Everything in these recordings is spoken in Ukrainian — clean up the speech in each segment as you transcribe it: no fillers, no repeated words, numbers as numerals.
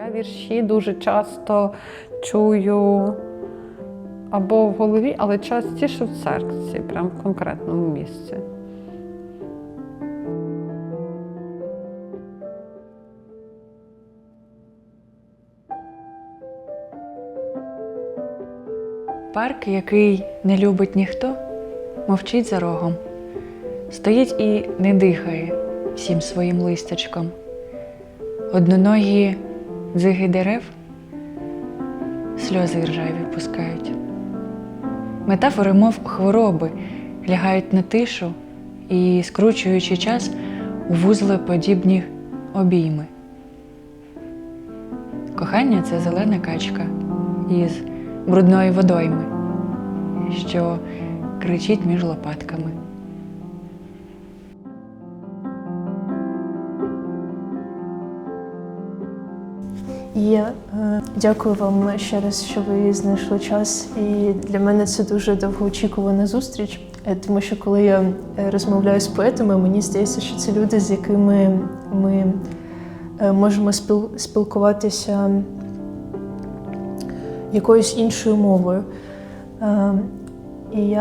Я вірші дуже часто чую або в голові, але частіше в серці, прямо в конкретному місці. Парк, який не любить ніхто, мовчить за рогом. Стоїть і не дихає всім своїм листячком. Одноногі дзиги дерев сльози ржаві пускають. Метафори, мов хвороби, лягають на тишу і, скручуючи час, у вузлеподібні обійми. Кохання – це зелена качка із брудної водойми, що кричить між лопатками. І дякую вам ще раз, що ви знайшли час. І для мене це дуже довгоочікувана зустріч, тому що коли я розмовляю з поетами, мені здається, що це люди, з якими ми можемо спілкуватися якоюсь іншою мовою. І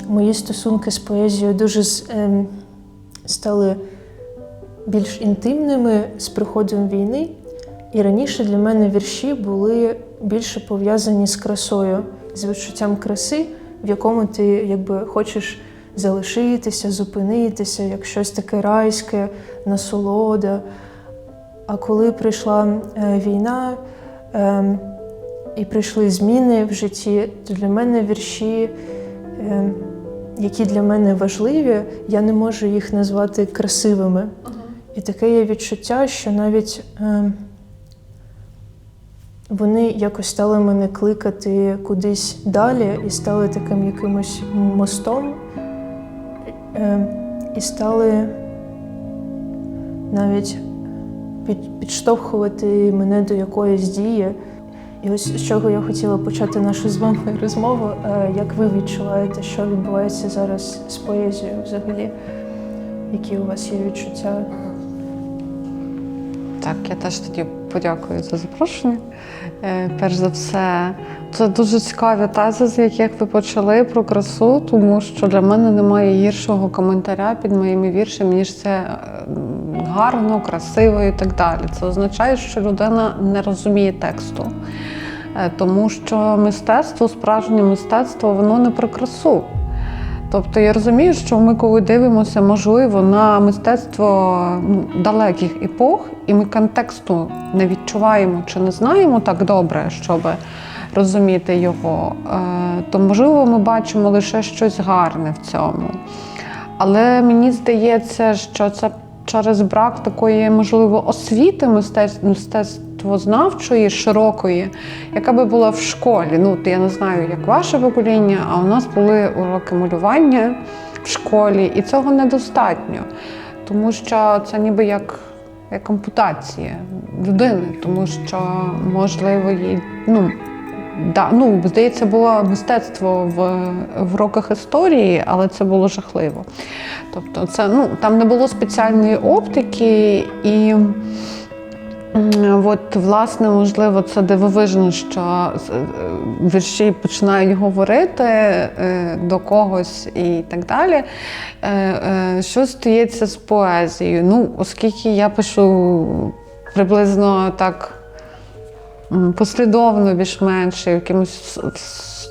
мої стосунки з поезією дуже стали більш інтимними з приходом війни. І раніше для мене вірші були більше пов'язані з красою, з відчуттям краси, в якому ти якби хочеш залишитися, зупинитися, як щось таке райське, насолода. А коли прийшла війна і прийшли зміни в житті, то для мене вірші, які для мене важливі, я не можу їх назвати красивими. І таке є відчуття, що навіть вони якось стали мене кликати кудись далі і стали таким якимось мостом, і стали навіть підштовхувати мене до якоїсь дії. І ось з чого я хотіла почати нашу з вами розмову. Як ви відчуваєте, що відбувається зараз з поезією взагалі? Які у вас є відчуття? Так, я теж тоді подякую за запрошення. Перш за все, це дуже цікаві тези, з яких ви почали про красу, тому що для мене немає гіршого коментаря під моїми віршами, ніж це гарно, красиво і так далі. Це означає, що людина не розуміє тексту. Тому що мистецтво, справжнє мистецтво, воно не про красу. Тобто я розумію, що ми, коли дивимося, можливо, на мистецтво далеких епох, і ми контексту не відчуваємо чи не знаємо так добре, щоб розуміти його, то, можливо, ми бачимо лише щось гарне в цьому. Але мені здається, що це через брак такої, можливо, освіти мистецтвознавчої, широкої, яка би була в школі. Ну, я не знаю, як ваше покоління, а у нас були уроки малювання в школі, і цього недостатньо. Тому що це ніби як ампутація людини, тому що, можливо, їй, здається, було мистецтво в уроках історії, але це було жахливо. Тобто це, там не було спеціальної оптики, і от, власне, можливо, це дивовижно, що вірші починають говорити до когось і так далі. Що стається з поезією? Оскільки я пишу приблизно так послідовно, більш-менш, якимось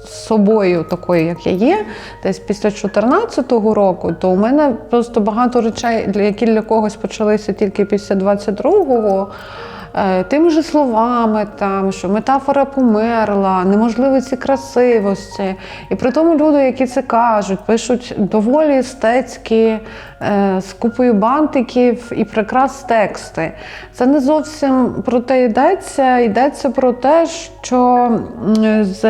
собою такою, як я є, десь після 14-го року, то у мене просто багато речей, які для когось почалися тільки після 22-го, тими же словами, що метафора померла, неможливості красивості. І при тому люди, які це кажуть, пишуть доволі естетські, з купою бантиків і прикрас тексти. Це не зовсім про те йдеться. Йдеться про те, що з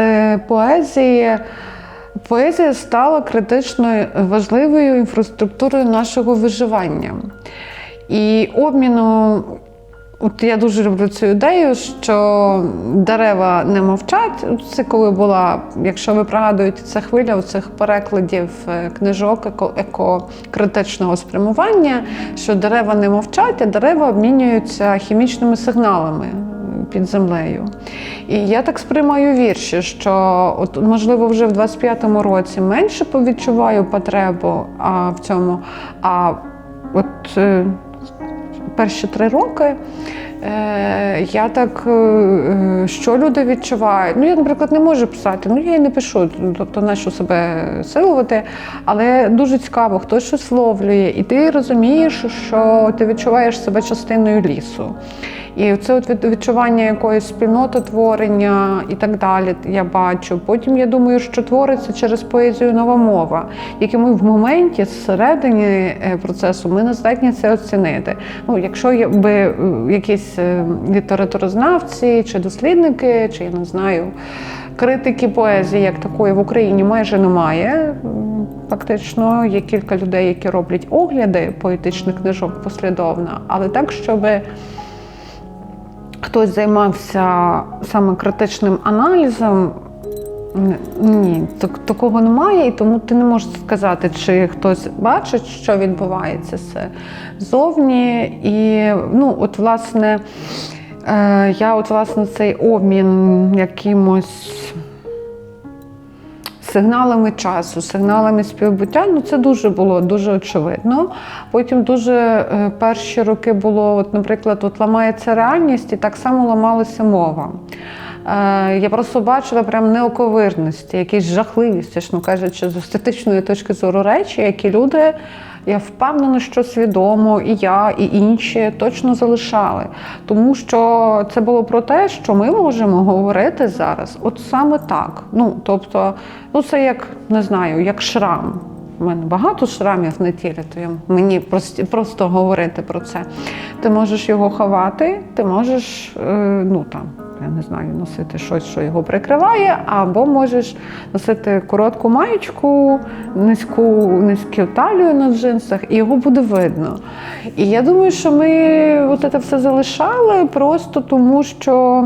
поезія стала критично важливою інфраструктурою нашого виживання. І обміну От я дуже люблю цю ідею, що дерева не мовчать. Це коли була, якщо ви пригадуєте, це хвиля у цих перекладів книжок екокритичного спрямування, що дерева не мовчать, а дерева обмінюються хімічними сигналами під землею. І я так сприймаю вірші, що от, можливо, вже в 25-му році менше відчуваю потребу в цьому, а от перші 3 роки я так, що люди відчувають. Ну, я, наприклад, не можу писати, я і не пишу, тобто на що себе силувати, але дуже цікаво, хтось щось ловлює, і ти розумієш, що ти відчуваєш себе частиною лісу. І це от відчування якоїсь спільнототворення і так далі я бачу. Потім я думаю, що твориться через поезію нова мова, яку ми в моменті, зсередині процесу, ми не здатні це оцінити. Ну, якщо би якісь літературознавці чи дослідники, чи, я не знаю, критики поезії як такої в Україні майже немає. Фактично, є кілька людей, які роблять огляди поетичних книжок послідовно, але так, щоби хтось займався саме критичним аналізом, ні, такого немає, і тому ти не можеш сказати, чи хтось бачить, що відбувається ззовні. І, власне, цей обмін якимось сигналами часу, сигналами співбуття, це дуже очевидно. Потім дуже перші роки було, наприклад, ламається реальність, і так само ламалася мова. Я просто бачила прям неоковирності, якісь жахливі, чесно кажучи, з естетичної точки зору речі, які люди, я впевнена, що свідомо і я, і інші точно залишали. Тому що це було про те, що ми можемо говорити зараз от саме так. Тобто, це як, не знаю, як шрам. У мене багато шрамів на тілі, то мені просто говорити про це. Ти можеш його ховати, ти можеш, я не знаю, носити щось, що його прикриває, або можеш носити коротку маєчку, низьку талію на джинсах, і його буде видно. І я думаю, що ми це все залишали просто тому, що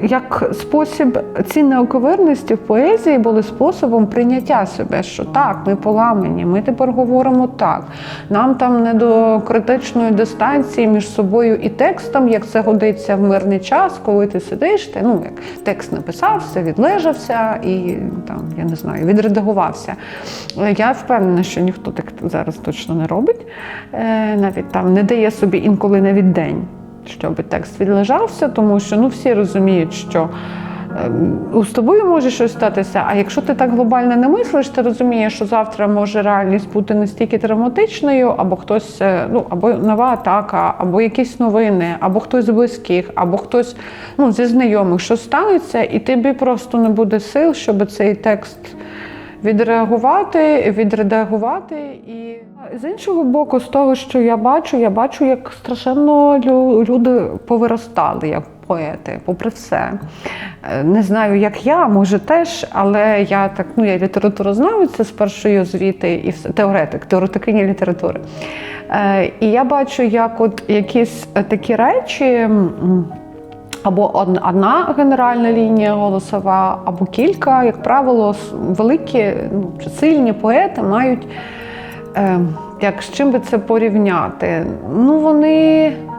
як спосіб, ці неоковирності в поезії були способом прийняття себе, що так, ми поламані, ми тепер говоримо так. Нам там не до критичної дистанції між собою і текстом, як це годиться в мирний час, коли ти сидиш, як текст написався, відлежався і я не знаю, відредагувався. Я впевнена, що ніхто так зараз точно не робить, навіть не дає собі інколи навіть день, щоб текст відлежався, тому що всі розуміють, що з тобою може щось статися, а якщо ти так глобально не мислиш, ти розумієш, що завтра може реальність бути настільки травматичною, або хтось, або нова атака, або якісь новини, або хтось з близьких, або хтось зі знайомих, що станеться, і тобі просто не буде сил, щоб цей текст відредагувати. І з іншого боку, з того, що я бачу, як страшенно люди повиростали, як поети, попри все. Не знаю, як я, може теж, але я я літературознавиця з першої освіти і теоретикиня літератури. І я бачу, як якісь такі речі, або одна генеральна лінія голосова, або кілька, як правило, великі, сильні поети мають, з чим би це порівняти?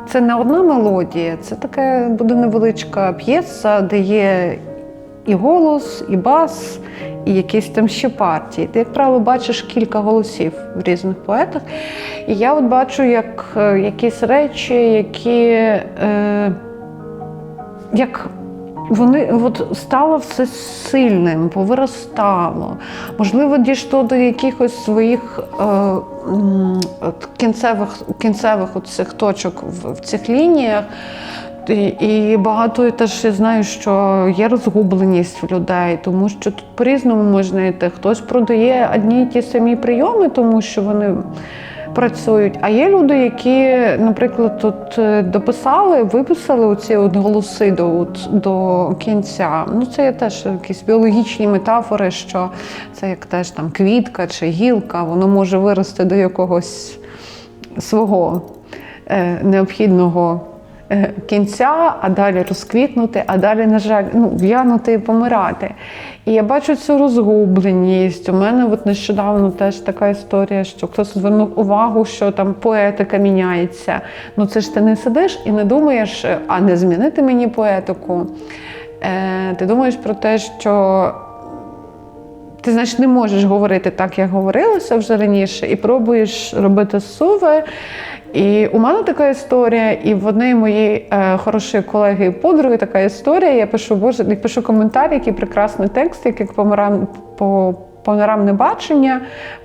Це не одна мелодія, це така буде невеличка п'єса, де є і голос, і бас, і якісь там ще партії. Ти, як правило, бачиш кілька голосів в різних поетах. І я бачу, як якісь речі, які як вони стало все сильним, повиростало. Можливо, дійшло до якихось своїх кінцевих цих точок в цих лініях. І багато теж я знаю, що є розгубленість в людей, тому що тут по-різному можна йти. Хтось продає одні й ті самі прийоми, тому що вони працюють. А є люди, які, наприклад, тут виписали оці голоси до кінця. Це є теж якісь біологічні метафори, що це як теж квітка чи гілка, воно може вирости до якогось свого необхідного кінця, а далі розквітнути, а далі, на жаль, в'янути і помирати. І я бачу цю розгубленість. У мене от нещодавно теж така історія, що хтось звернув увагу, що там поетика міняється. Ну це ж ти не сидиш і не думаєш, а не змінити мені поетику. Ти думаєш про те, що ти, значить, не можеш говорити так, як говорилося вже раніше, і пробуєш робити суви. І у мене така історія, і в однієї моєї хорошої колеги і подруги така історія. Я пишу коментар, який прекрасний текст, як панорамне бачення.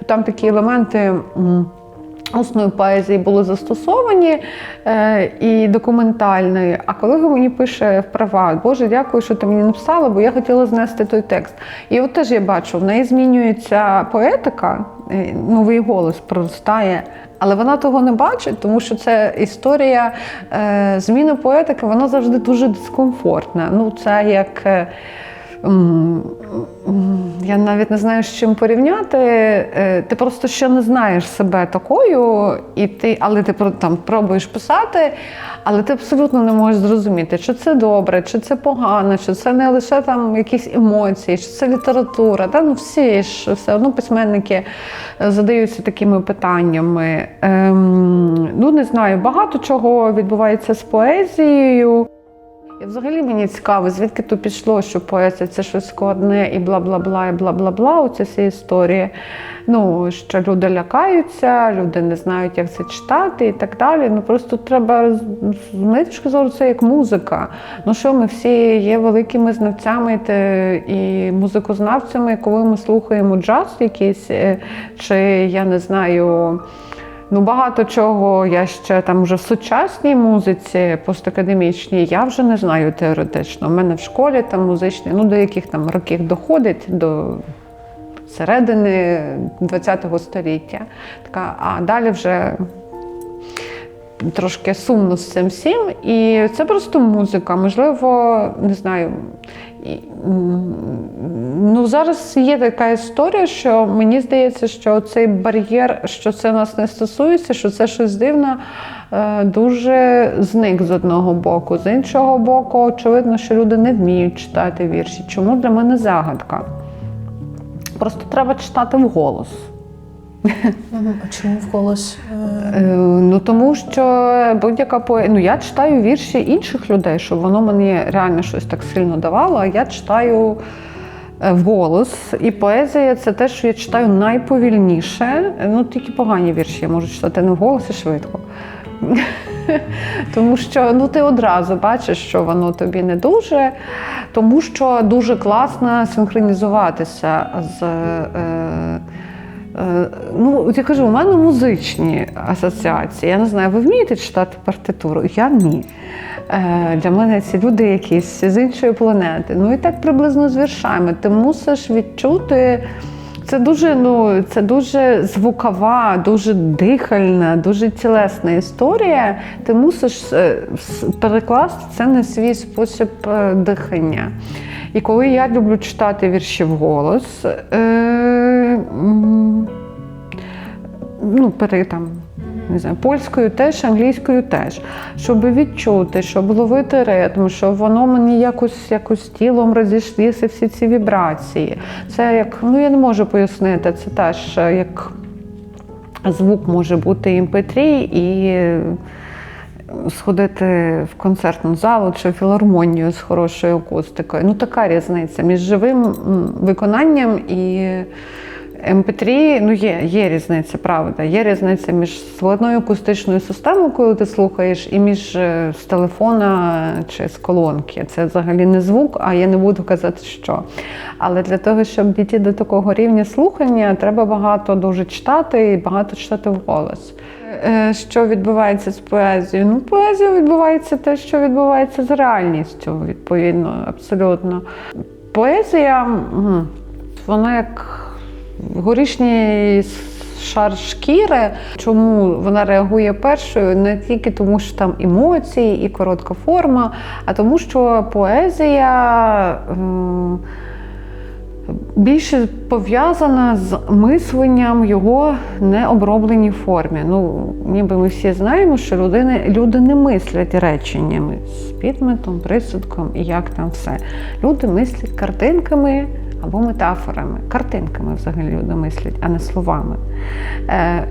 Там такі елементи усної поезії були застосовані і документальної. А колега мені пише в приват: Боже, дякую, що ти мені написала, бо я хотіла знести той текст. І от теж я бачу, в неї змінюється поетика, новий голос проростає, але вона того не бачить, тому що це історія зміни поетики, вона завжди дуже дискомфортна. Ну, це як... Я навіть не знаю, з чим порівняти. Ти просто ще не знаєш себе такою, але ти там пробуєш писати, але ти абсолютно не можеш зрозуміти, чи це добре, чи це погано, чи це не лише там якісь емоції, чи це література. Ну, всі ж все одно письменники задаються такими питаннями. Ну, не знаю, багато чого відбувається з поезією. І взагалі мені цікаво, звідки то пішло, що поезія – це щось складне і бла-бла-бла, і бла-бла-бла, оця вся історія. Ну, що люди лякаються, люди не знають, як це читати і так далі. Ну, просто треба, з моєї точки зору, це як музика. Ну що, ми всі є великими знавцями і музикознавцями, коли ми слухаємо джаз якийсь, чи, я не знаю... Ну, багато чого я ще там вже в сучасній музиці, постакадемічній, я вже не знаю теоретично. У мене в школі там музичні, ну, до яких там років доходить, до середини ХХ століття. Така, а далі вже трошки сумно з цим всім. І це просто музика. Можливо, не знаю, ну, зараз є така історія, що мені здається, що цей бар'єр, що це нас не стосується, що це щось дивне, дуже зник з одного боку. З іншого боку, очевидно, що люди не вміють читати вірші. Чому для мене загадка? Просто треба читати вголос. А чому вголос? Ну, тому що будь-яка поезія... Ну, я читаю вірші інших людей, щоб воно мені реально щось так сильно давало, а я читаю вголос. І поезія – це те, що я читаю найповільніше. Ну, тільки погані вірші я можу читати не вголос, і швидко. Тому що, ну, ти одразу бачиш, що воно тобі не дуже, тому що дуже класно синхронізуватися з... Ну, я кажу, у мене музичні асоціації. Я не знаю, ви вмієте читати партитуру? Я ні. Для мене ці люди якісь з іншої планети. Ну і так приблизно з віршами. Ти мусиш відчути, це дуже звукова, дуже дихальна, дуже тілесна історія. Ти мусиш перекласти це на свій спосіб дихання. І коли я люблю читати вірші вголос, ну, не знаю, польською теж, англійською теж, щоб відчути, щоб ловити ритм, щоб воно мені якось тілом розійшлися всі ці вібрації. Це як, ну, я не можу пояснити, це теж як звук може бути MP3 і сходити в концертну залу чи в філармонію з хорошою акустикою. Ну, така різниця між живим виконанням і MP3, ну, є різниця, правда. Є різниця між складною акустичною системою, коли ти слухаєш, і між з телефона чи з колонки. Це взагалі не звук, а я не буду казати, що. Але для того, щоб дійти до такого рівня слухання, треба багато дуже читати і багато читати вголос. Що відбувається з поезією? Ну, поезією відбувається те, що відбувається з реальністю, відповідно, абсолютно. Поезія, вона як горішній шар шкіри. Чому вона реагує першою? Не тільки тому, що там емоції і коротка форма, а тому, що поезія більше пов'язана з мисленням його необробленій формі. Ну, ніби ми всі знаємо, що люди не мислять реченнями з підметом, присудком і як там все. Люди мислять картинками або метафорами. Картинками взагалі люди мислять, а не словами.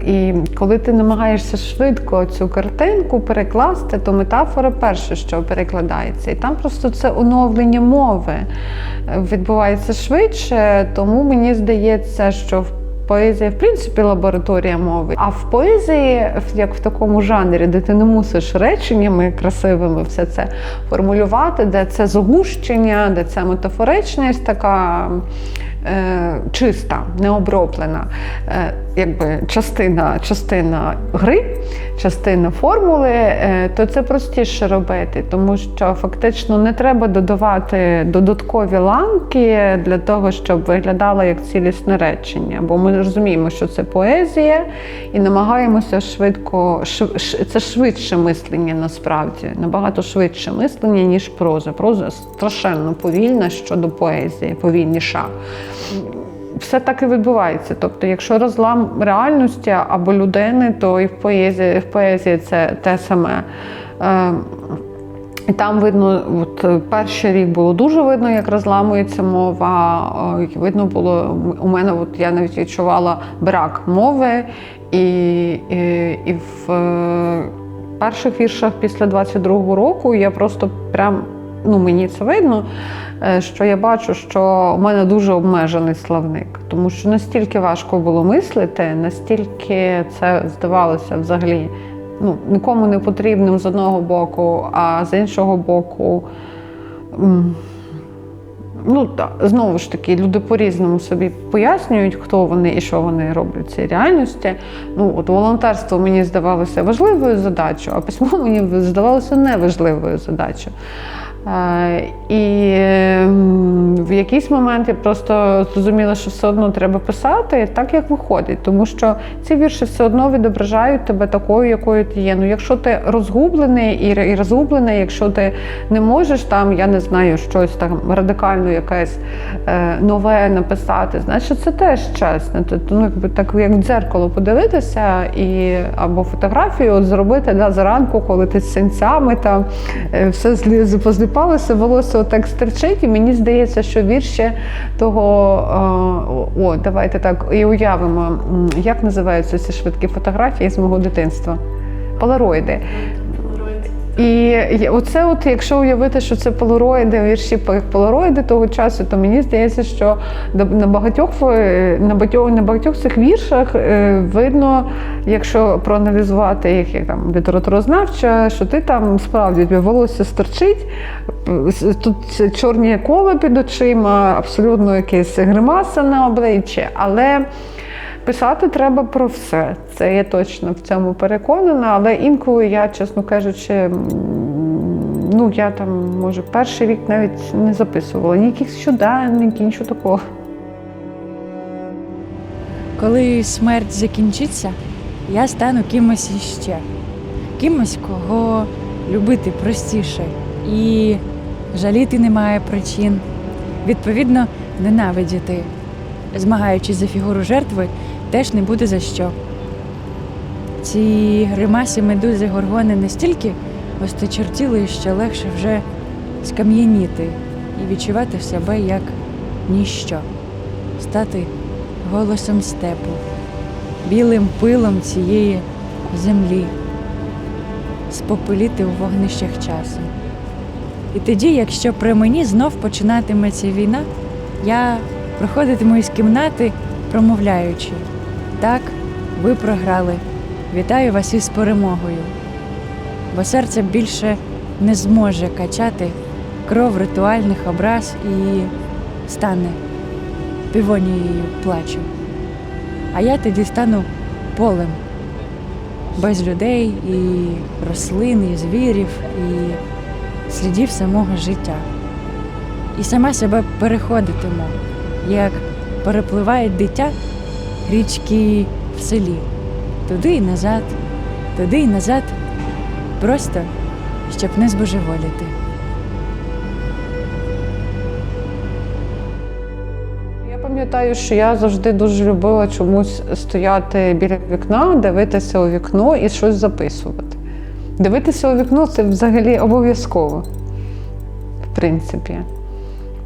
І коли ти намагаєшся швидко цю картинку перекласти, то метафора перше, що перекладається. І там просто це оновлення мови відбувається швидше, тому мені здається, що поезія, в принципі, лабораторія мови. А в поезії, як в такому жанрі, де ти не мусиш реченнями красивими все це формулювати, де це загущення, де це метафоричність така чиста, необроблена, якби частина гри, частина формули, то це простіше робити, тому що фактично не треба додавати додаткові ланки для того, щоб виглядало як цілісне речення, бо ми розуміємо, що це поезія і намагаємося це швидше мислення насправді, набагато швидше мислення, ніж проза. Проза страшенно повільна щодо поезії, повільніша. Все так і відбувається. Тобто, якщо розлам реальності або людини, то і в поезії це те саме. І там видно, от перший рік було дуже видно, як розламується мова. Видно було, у мене, от я навіть відчувала брак мови. І в перших віршах після 22-го року я просто прям, мені це видно, що я бачу, що у мене дуже обмежений словник. Тому що настільки важко було мислити, настільки це здавалося взагалі нікому не потрібним з одного боку, а з іншого боку, знову ж таки, люди по-різному собі пояснюють, хто вони і що вони роблять в цій реальності. От волонтерство мені здавалося важливою задачею, а письмо мені здавалося неважливою задачею. І в якийсь момент я просто зрозуміла, що все одно треба писати так, як виходить, тому що ці вірші все одно відображають тебе такою, якою ти є. Якщо ти розгублений і розгублена, якщо ти не можеш там, я не знаю, щось там радикально якесь нове написати, значить це теж чесно. Якби так, як в дзеркало подивитися або фотографію зробити зранку, коли ти з синцями там все позліпалося, волосся отак стерчить, і мені здається, що вірші того, давайте так і уявимо, як називаються ці швидкі фотографії з мого дитинства? Полароїди. І оце, якщо уявити, що це полароїди, вірші полароїди того часу, то мені здається, що на багатьох цих віршах видно, якщо проаналізувати їх як там літературознавча, що ти там справді волосся стерчить, тут чорні кола під очима, абсолютно якась гримаса на обличчі, але писати треба про все. Це я точно в цьому переконана, але інколи я, чесно кажучи, я там, може, перший рік навіть не записувала ніяких щоденників, нічого такого. Коли смерть закінчиться, я стану кимось іще. Кимось, кого любити простіше. І жаліти немає причин. Відповідно, ненавидіти, змагаючись за фігуру жертви, теж не буде за що. Ці гримаси, медузи, горгони настільки осточертіли, що легше вже скам'яніти і відчувати себе як ніщо. Стати голосом степу, білим пилом цієї землі, спопеліти у вогнищах часу. І тоді, якщо при мені знов починатиметься війна, я проходитиму із кімнати, промовляючи: так, ви програли, вітаю вас із перемогою. Бо серце більше не зможе качати кров ритуальних образ і стане півонією плачу. А я тоді стану полем, без людей і рослин, і звірів, і слідів самого життя. І сама себе переходитиму, як перепливає дитя річки в селі. Туди і назад, просто щоб не збожеволіти. Я пам'ятаю, що я завжди дуже любила чомусь стояти біля вікна, дивитися у вікно і щось записувати. Дивитися у вікно – це взагалі обов'язково, в принципі.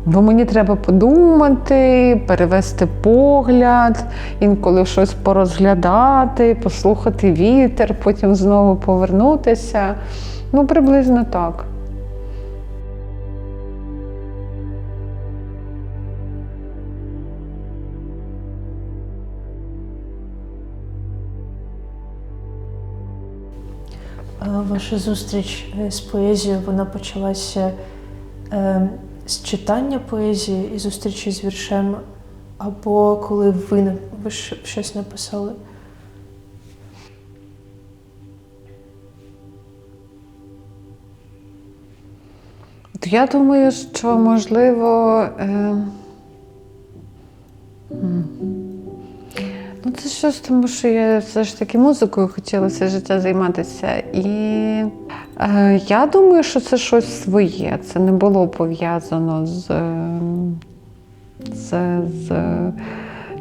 Бо мені треба подумати, перевести погляд, інколи щось порозглядати, послухати вітер, потім знову повернутися. Ну, приблизно так. Ваша зустріч з поезією, вона почалася з читання поезії і зустрічі з віршем, або коли ви щось написали? Я думаю, що можливо, ну це щось, тому що я все ж таки музикою хотіла все життя займатися. І я думаю, що це щось своє. Це не було пов'язано з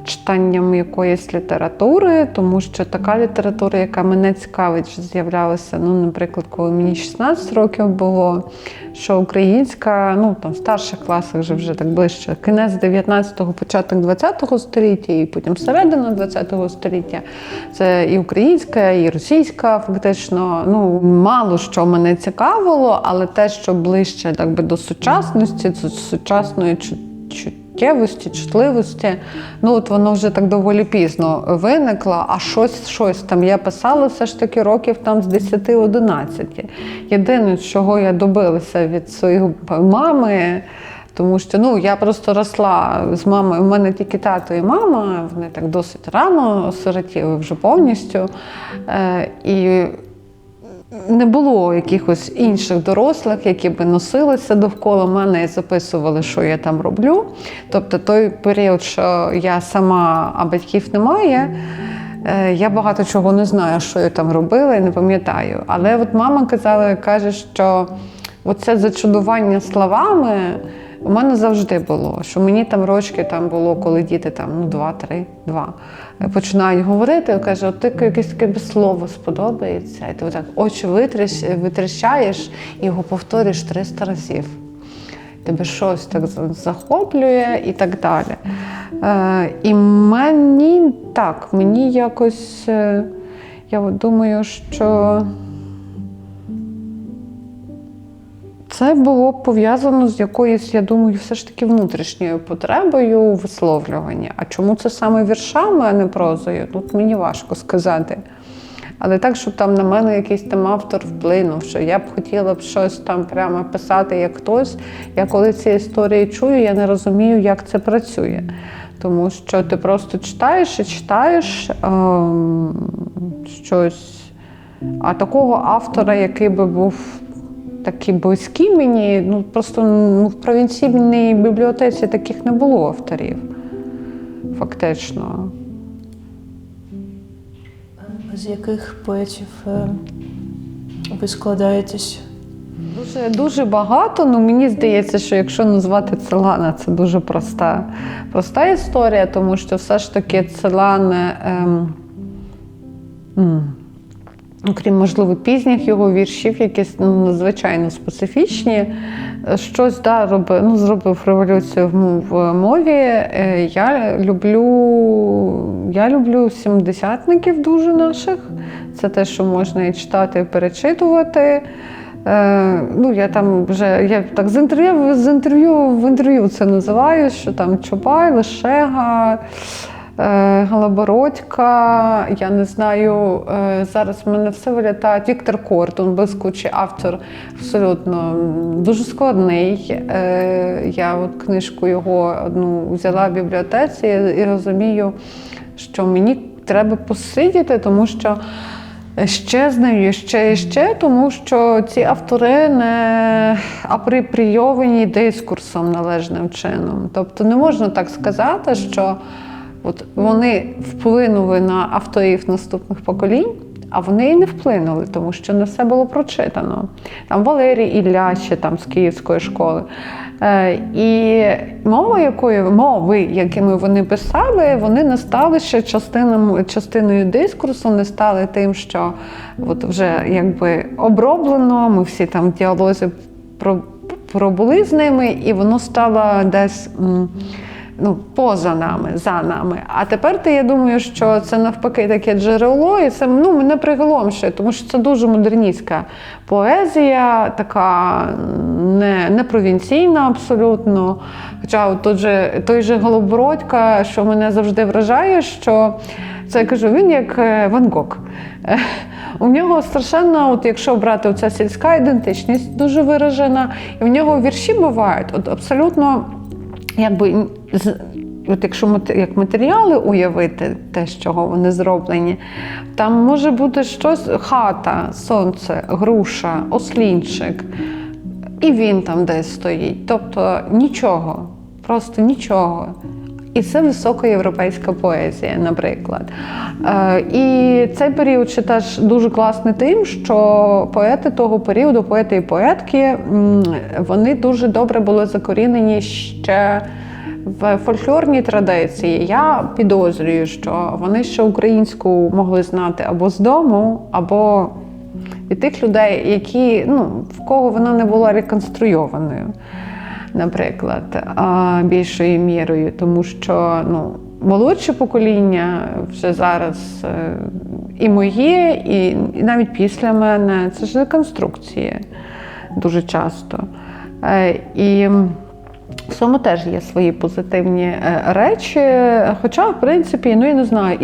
читанням якоїсь літератури, тому що така література, яка мене цікавить, з'являлася, ну, наприклад, коли мені 16 років було, що українська, ну, там, в старших класах вже так ближче, кінець 19-го, початок 20-го століття, і потім середина 20-го століття. Це і українська, і російська, фактично, ну, мало що мене цікавило, але те, що ближче, так би, до сучасності, сучасної чуттєвості, чутливості, ну от воно вже так доволі пізно виникло, а щось там я писала все ж таки років там з 10-11. Єдине, чого я добилася від своєї мами, тому що, ну, я просто росла з мамою, у мене тільки тато і мама, вони так досить рано осиротіли вже повністю, і не було якихось інших дорослих, які би носилися довкола мене і записували, що я там роблю. Тобто той період, що я сама, а батьків немає, я багато чого не знаю, що я там робила і не пам'ятаю. Але от мама каже, що оце зачудування словами у мене завжди було, що мені там рочки там було, коли діти там, ну, 2-3 починають говорити, каже, от ти якесь таке слово сподобається, і ти отак очі витріщаєш і його повторюєш 300 разів. Тебе щось так захоплює і так далі. І мені якось, я думаю, що це було пов'язано з якоюсь, я думаю, все ж таки внутрішньою потребою у висловлюванні. А чому це саме віршами, а не прозою? Тут мені важко сказати. Але так, щоб там на мене якийсь там автор вплинув, що я б хотіла щось там прямо писати як хтось. Я коли ці історії чую, я не розумію, як це працює. Тому що ти просто читаєш і читаєш щось. А такого автора, який би був такий близький мені, ну просто в провінційній бібліотеці таких не було авторів, фактично. З яких поетів ви складаєтесь? Дуже багато, ну мені здається, що якщо назвати Целана, це дуже проста історія, тому що все ж таки Целан, окрім, можливо, пізніх його віршів, якісь надзвичайно специфічні, щось зробив революцію в мові. Я люблю сімдесятників дуже наших. Це те, що можна і читати, і перечитувати. Я так з інтерв'ю це називаю, що там Чубай, Лешега, Голобородька, я не знаю, зараз в мене все вилітає, Віктор Кортун, блискучий автор, абсолютно дуже складний. Я от книжку його одну взяла в бібліотеці і розумію, що мені треба посидіти, тому що ще знаю, ще, тому що ці автори не апропрійовані дискурсом належним чином. Тобто не можна так сказати, що от вони вплинули на авторів наступних поколінь, а вони і не вплинули, тому що не все було прочитано. Там Валерій Ілля ще там з Київської школи. І мови, якими вони писали, вони не стали ще частиною дискурсу, не стали тим, що от вже якби оброблено, ми всі там в діалозі пробули з ними, і воно стало десь поза нами, за нами. А тепер я думаю, що це навпаки таке джерело, і це мене приголомшує, тому що це дуже модерністська поезія, така не провінційна абсолютно. Хоча той же Голобородька, що мене завжди вражає, що це, я кажу, він як Ван Гог. У нього страшенно, якщо брати оця сільська ідентичність дуже виражена, і в нього вірші бувають абсолютно, якби, якщо як матеріали уявити те, з чого вони зроблені, там може бути щось: хата, сонце, груша, ослінчик, і він там десь стоїть. Тобто нічого, просто нічого. І це висока європейська поезія, наприклад. І цей період ще теж дуже класний тим, що поети того періоду, поети і поетки, вони дуже добре були закорінені ще в фольклорній традиції. Я підозрюю, що вони ще українську могли знати або з дому, або від тих людей, які, в кого вона не була реконструйованою, наприклад, більшою мірою, тому що молодше покоління вже зараз і моє, і навіть після мене, це ж реконструкції дуже часто. І в цьому теж є свої позитивні речі, хоча, в принципі, я не знаю,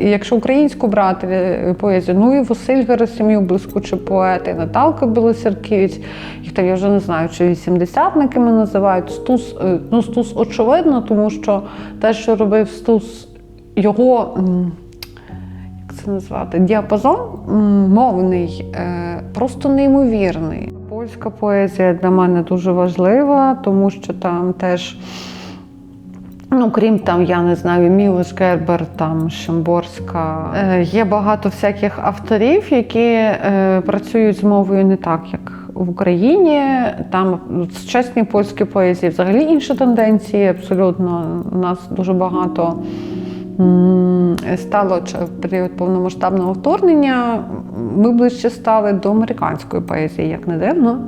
і якщо українську брати поезію, і Василь Герасим'юк, блискучий поет, і Наталка Білоцерківець, їх там, я вже не знаю, чи 80-никами називають, Стус очевидно, тому що те, що робив Стус, його, як це назвати, діапазон мовний, просто неймовірний. Польська поезія для мене дуже важлива, тому що там теж, крім я не знаю, Мілош, Гербер, Шимборська, є багато всяких авторів, які працюють з мовою не так, як в Україні. Там в сучасній польській поезії взагалі інші тенденції, абсолютно. У нас дуже багато стало в період повномасштабного вторгнення, ми ближче стали до американської поезії, як не дивно.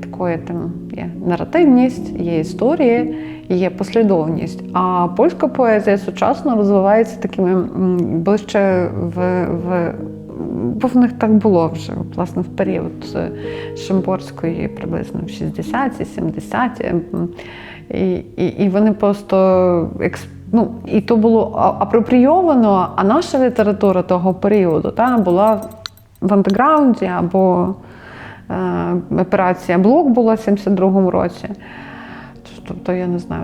Такої там є наративність, є історії, є послідовність. А польська поезія сучасно розвивається такими ближче бо в них так було вже, власне, в період Шимборської приблизно в 60-ті, 70-ті. І вони просто і то було апропрійовано, а наша література того періоду була в андеграунді, або операція «Блок» була в 72-му році. Тобто, я не знаю,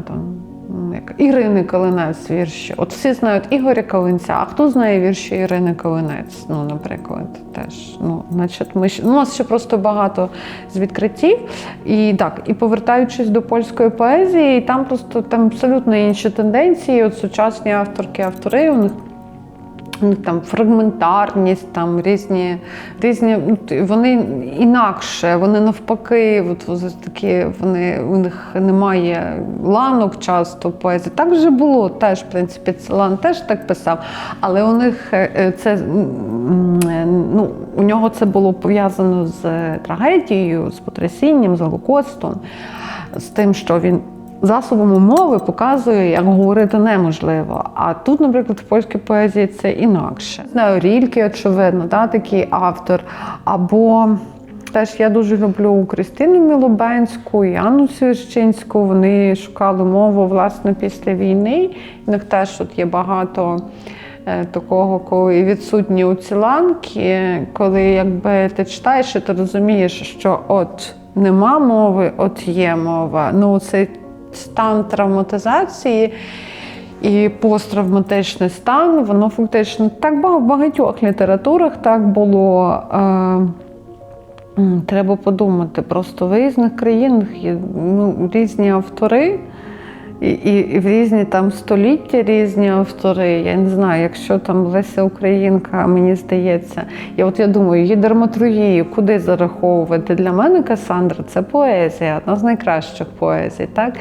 як Ірини Калинець вірші. От всі знають Ігоря Калинця, а хто знає вірші Ірини Калинець, наприклад, теж. Значить, у нас ще просто багато з відкриттів. І так, і повертаючись до польської поезії, там абсолютно інші тенденції. От сучасні авторки, автори, у них там фрагментарність, там різні, вони інакше, вони навпаки, такі, у них немає ланок часто поезії. Так вже було теж, в принципі, Целан теж так писав, але у них це, у нього це було пов'язано з трагедією, з потрясінням, з Голокостом, з тим, що він засобами мови показує, як говорити неможливо. А тут, наприклад, в польській поезії це інакше. Знаю, Рільке, очевидно, такий автор. Або теж я дуже люблю Кристину Мілобенську і Анну Свящинську. Вони шукали мову, власне, після війни. У них теж є багато такого, коли відсутні у Ціланки, коли якби ти читаєш і ти розумієш, що от нема мови, от є мова. Цей стан травматизації і посттравматичний стан, воно фактично так в багатьох літературах так було. Треба подумати, просто в різних країнах є різні автори, і в різні там століття різні автори. Я не знаю, якщо там Леся Українка, мені здається, я думаю, її драматургію куди зараховувати? Для мене Касандра – це поезія, одна з найкращих поезій, так?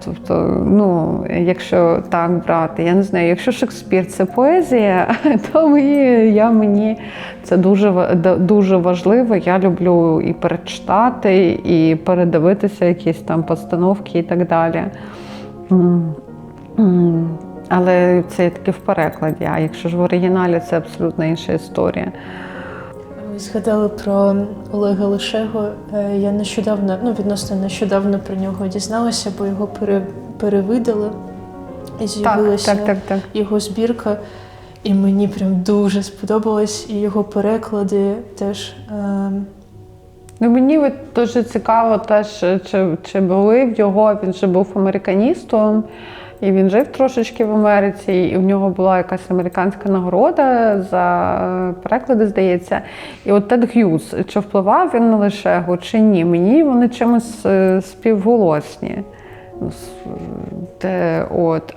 Тобто, ну, якщо так брати, я не знаю, якщо Шекспір – це поезія, то мені це дуже важливо. Я люблю і перечитати, і передивитися якісь там постановки і так далі. Але це таки в перекладі, а якщо ж в оригіналі, це абсолютно інша історія. Ви згадали про Олега Лишего. Я відносно нещодавно про нього дізналася, бо його перевидали. І з'явилася так. його збірка. І мені прям дуже сподобалось, і його переклади теж. Ну, мені дуже цікаво теж, чи були в його, він же був американістом, і він жив трошечки в Америці, і в нього була якась американська нагорода за переклади, здається. І от Тед Х'юз, чи впливав він на Лишего, чи ні? Мені вони чимось співголосні.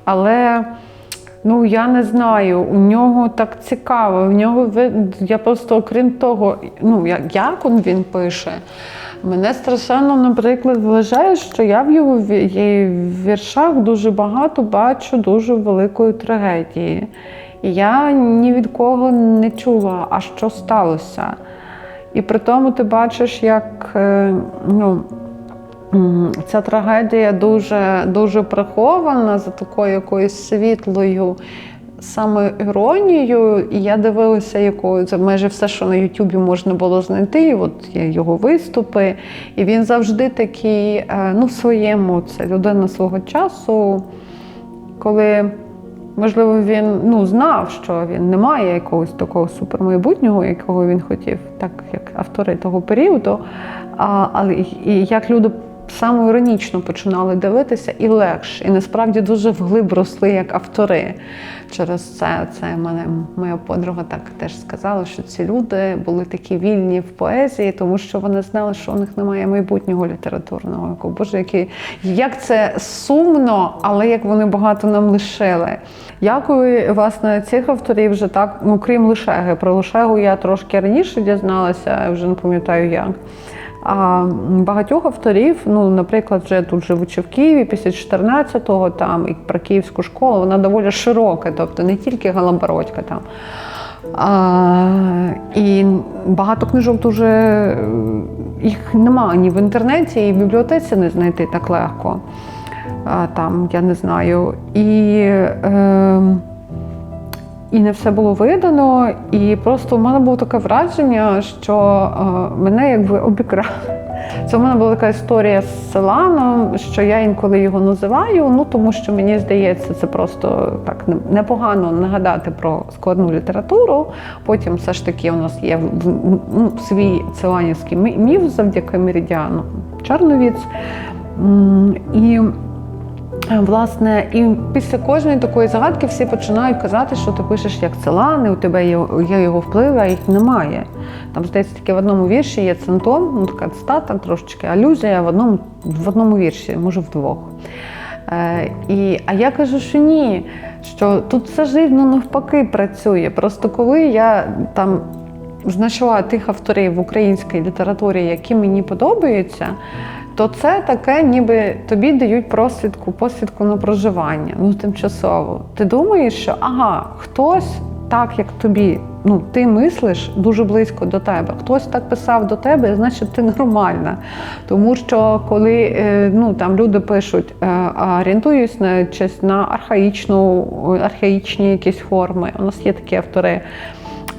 Але... Ну, я не знаю, у нього так цікаво, я просто, окрім того, як він пише, мене страшенно, наприклад, вважає, що я в його віршах дуже багато бачу дуже великої трагедії. І я ні від кого не чула, а що сталося. І при тому ти бачиш, як, ця трагедія дуже прихована за такою якоюсь світлою саме іронією. І я дивилася, це майже все, що на Ютубі можна було знайти, от є його виступи. І він завжди такий, в своєму, це людина свого часу, коли, можливо, він знав, що він не має якогось такого супермайбутнього, якого він хотів, так як автори того періоду, але і як люди самоіронічно починали дивитися і легше. І насправді дуже вглиб росли як автори. Через це моя подруга так теж сказала, що ці люди були такі вільні в поезії, тому що вони знали, що у них немає майбутнього літературного. Боже, як це сумно, але як вони багато нам лишили. Дякую, власне, цих авторів вже так, крім Лишеги. Про Лишегу я трошки раніше дізналася, я вже не пам'ятаю як. А багатьох авторів, наприклад, вже тут живучи в Києві, після 14-го, там, і про Київську школу, вона доволі широка, тобто не тільки Галам-Бородька там. І багато книжок дуже, їх немає ні в інтернеті, і в бібліотеці не знайти так легко. Там, я не знаю. І не все було видано, і просто в мене було таке враження, що мене якби обікрали. Це в мене була така історія з Селаном, що я інколи його називаю, тому що мені здається, це просто так непогано нагадати про складну літературу. Потім все ж таки у нас є свій селанівський міф завдяки Меридіану Чорновіц. Власне, і після кожної такої загадки всі починають казати, що ти пишеш як Целан, і у тебе є його впливи, а їх немає. Там, здається, таки в одному вірші є центон, така цитата, трошечки алюзія в одному вірші, може в двох. А я кажу, що ні, що тут все живно навпаки працює. Просто коли я там знайшла тих авторів в українській літературі, які мені подобаються, то це таке, ніби тобі дають посвідку на проживання, тимчасово. Ти думаєш, що хтось так, як тобі, ти мислиш дуже близько до тебе, хтось так писав до тебе, значить ти нормальна. Тому що коли там люди пишуть, орієнтуюсь на архаїчні якісь форми, у нас є такі автори,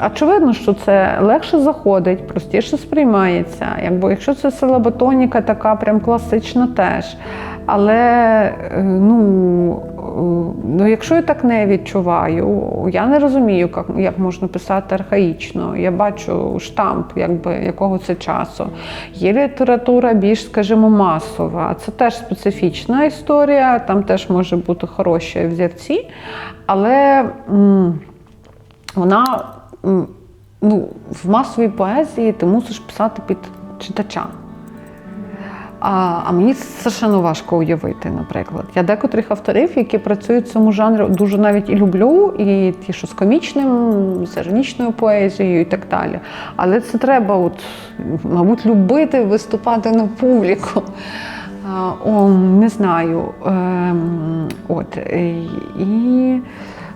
очевидно, що це легше заходить, простіше сприймається. Якщо це силаботоніка така прям класична теж. Але, якщо я так не відчуваю, я не розумію, як можна писати архаїчно. Я бачу штамп якого це часу. Є література більш, скажімо, масова. Це теж специфічна історія, там теж може бути хороші взірці, але вона в масовій поезії ти мусиш писати під читача. А мені страшенно важко уявити, наприклад. Я декотрих авторів, які працюють в цьому жанрі, дуже навіть і люблю, і ті, що з комічним, з іронічною поезією і так далі. Але це треба, мабуть, любити виступати на публіку. Не знаю. І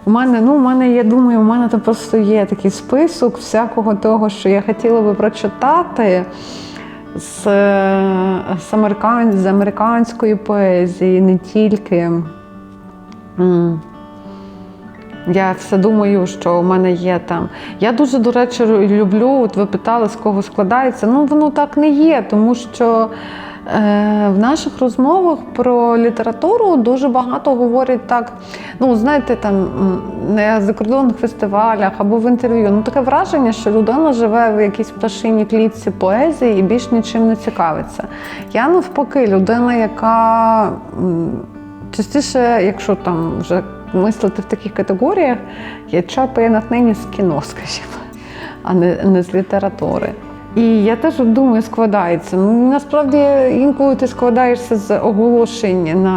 у мене, я думаю, у мене там просто є такий список всякого того, що я хотіла би прочитати з американської поезії, не тільки. Я все думаю, що у мене є там. Я дуже, до речі, люблю, ви питали, з кого складається. Воно так не є, тому що в наших розмовах про літературу дуже багато говорять так, знаєте, там на закордонних фестивалях або в інтерв'ю. Таке враження, що людина живе в якійсь пташиній клітці поезії і більш нічим не цікавиться. Я навпаки, людина, яка частіше, якщо там вже мислити в таких категоріях, я черпаю натхнення з кіно, скажімо, а не з літератури. І я теж думаю, складається. Насправді, інколи ти складаєшся з оголошень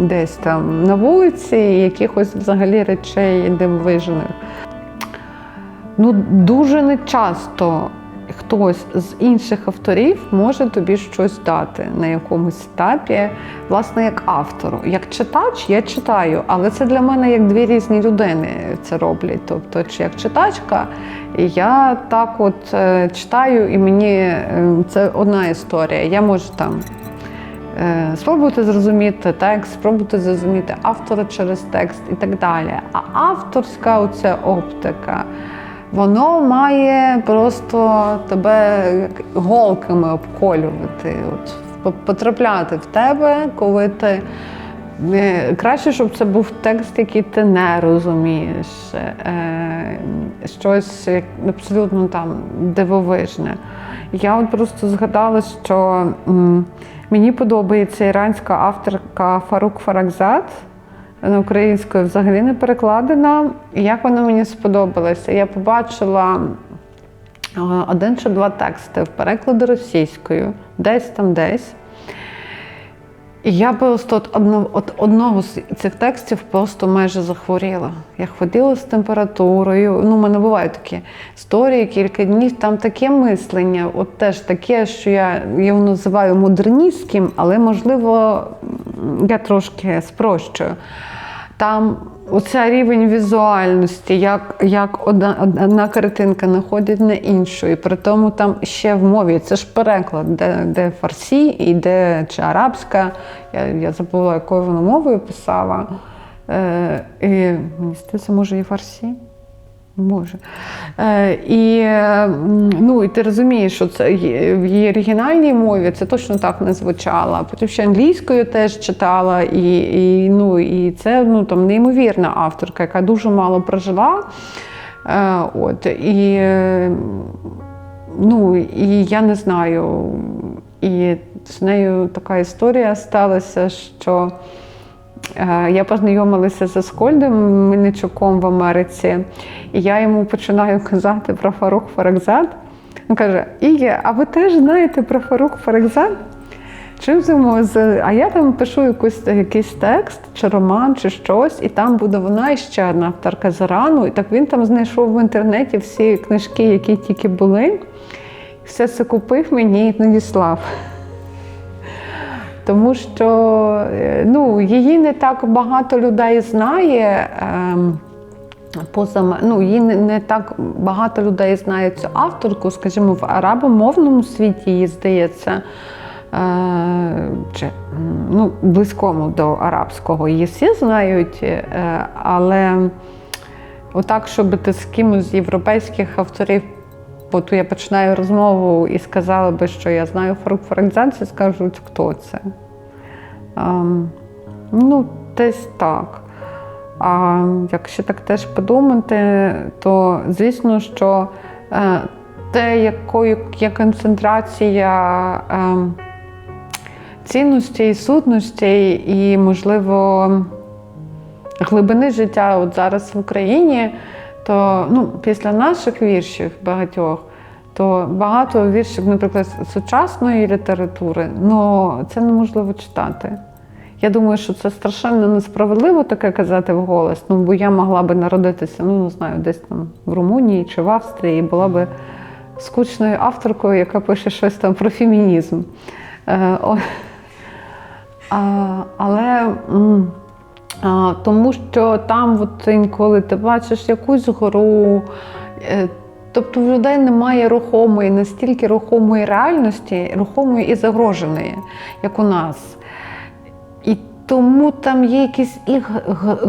десь там на вулиці, якихось взагалі речей дивовижних. Дуже нечасто хтось з інших авторів може тобі щось дати на якомусь етапі, власне, як автору. Як читач я читаю, але це для мене як дві різні людини це роблять. Тобто, чи як читачка, я так читаю, і мені це одна історія. Я можу там спробувати зрозуміти текст, спробувати зрозуміти автора через текст і так далі. А авторська оця оптика, воно має просто тебе голками обколювати, потрапляти в тебе, коли ти... Краще, щоб це був текст, який ти не розумієш, щось абсолютно там дивовижне. Я просто згадала, що мені подобається іранська авторка Фарук Фарахзад, на українською взагалі не перекладена. І як вона мені сподобалася? Я побачила один чи два тексти в перекладі російською, десь. І я просто одного з цих текстів просто майже захворіла. Я ходила з температурою, у мене бувають такі історії, кілька днів, там таке мислення, теж таке, що я його називаю модерністським, але, можливо, я трошки спрощую. Там оця рівень візуальності, як одна картинка находить на іншу, і при тому там ще в мові, це ж переклад, де фарсі і де чи арабська, я забула, якою вона мовою писала, і мені здається, може і фарсі? Може. І ти розумієш, що це в її оригінальній мові це точно так не звучало. Потім ще англійською теж читала, і це там неймовірна авторка, яка дуже мало прожила. І я не знаю, і з нею така історія сталася, що я познайомилася з Аскольдом Мельничуком в Америці, і я йому починаю казати про Фарук Фарахзад. Він каже: Іге, а ви теж знаєте про Фарук Фарахзад? А я там пишу якийсь текст, чи роман, чи щось, і там буде вона і ще одна авторка з Ірану. І так він там знайшов в інтернеті всі книжки, які тільки були, все це купив мені і надіслав. Тому що її не так багато людей знає, її не так багато людей знає цю авторку, скажімо, в арабомовному світі, її здається, близькому до арабського, її всі знають, але отак, щоб ти з кимось з європейських авторів, я починаю розмову і сказала би, що я знаю Фарук Фарахзад, і скажуть, хто це. Десь так. А якщо так теж подумати, то звісно, що те, є концентрація цінностей і сутностей, і, можливо, глибини життя зараз в Україні, то після наших віршів багатьох, то багато віршів, наприклад, сучасної літератури, але це неможливо читати. Я думаю, що це страшенно несправедливо таке казати вголос, бо я могла би народитися, не знаю, десь там в Румунії чи в Австрії, і була би скучною авторкою, яка пише щось там про фемінізм. Але тому що там от інколи ти бачиш якусь гору, тобто в людей немає рухомої, настільки рухомої реальності, рухомої і загроженої, як у нас. І тому там є якась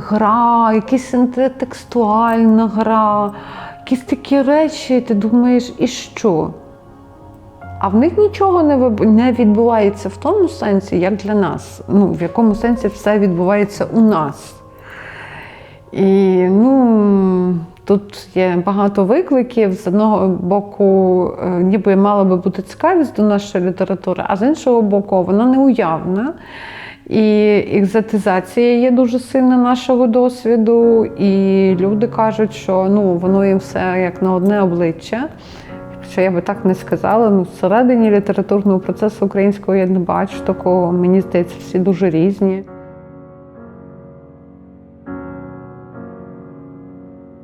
гра, якась інтертекстуальна гра, якісь такі речі, ти думаєш, і що? А в них нічого не відбувається в тому сенсі, як для нас. В якому сенсі все відбувається у нас. І, тут є багато викликів. З одного боку, ніби мала би бути цікавість до нашої літератури, а з іншого боку, вона неуявна. І екзотизація є дуже сильна нашого досвіду, і люди кажуть, що воно їм все як на одне обличчя. Що я би так не сказала, всередині літературного процесу українського я не бачу такого. Мені здається, всі дуже різні.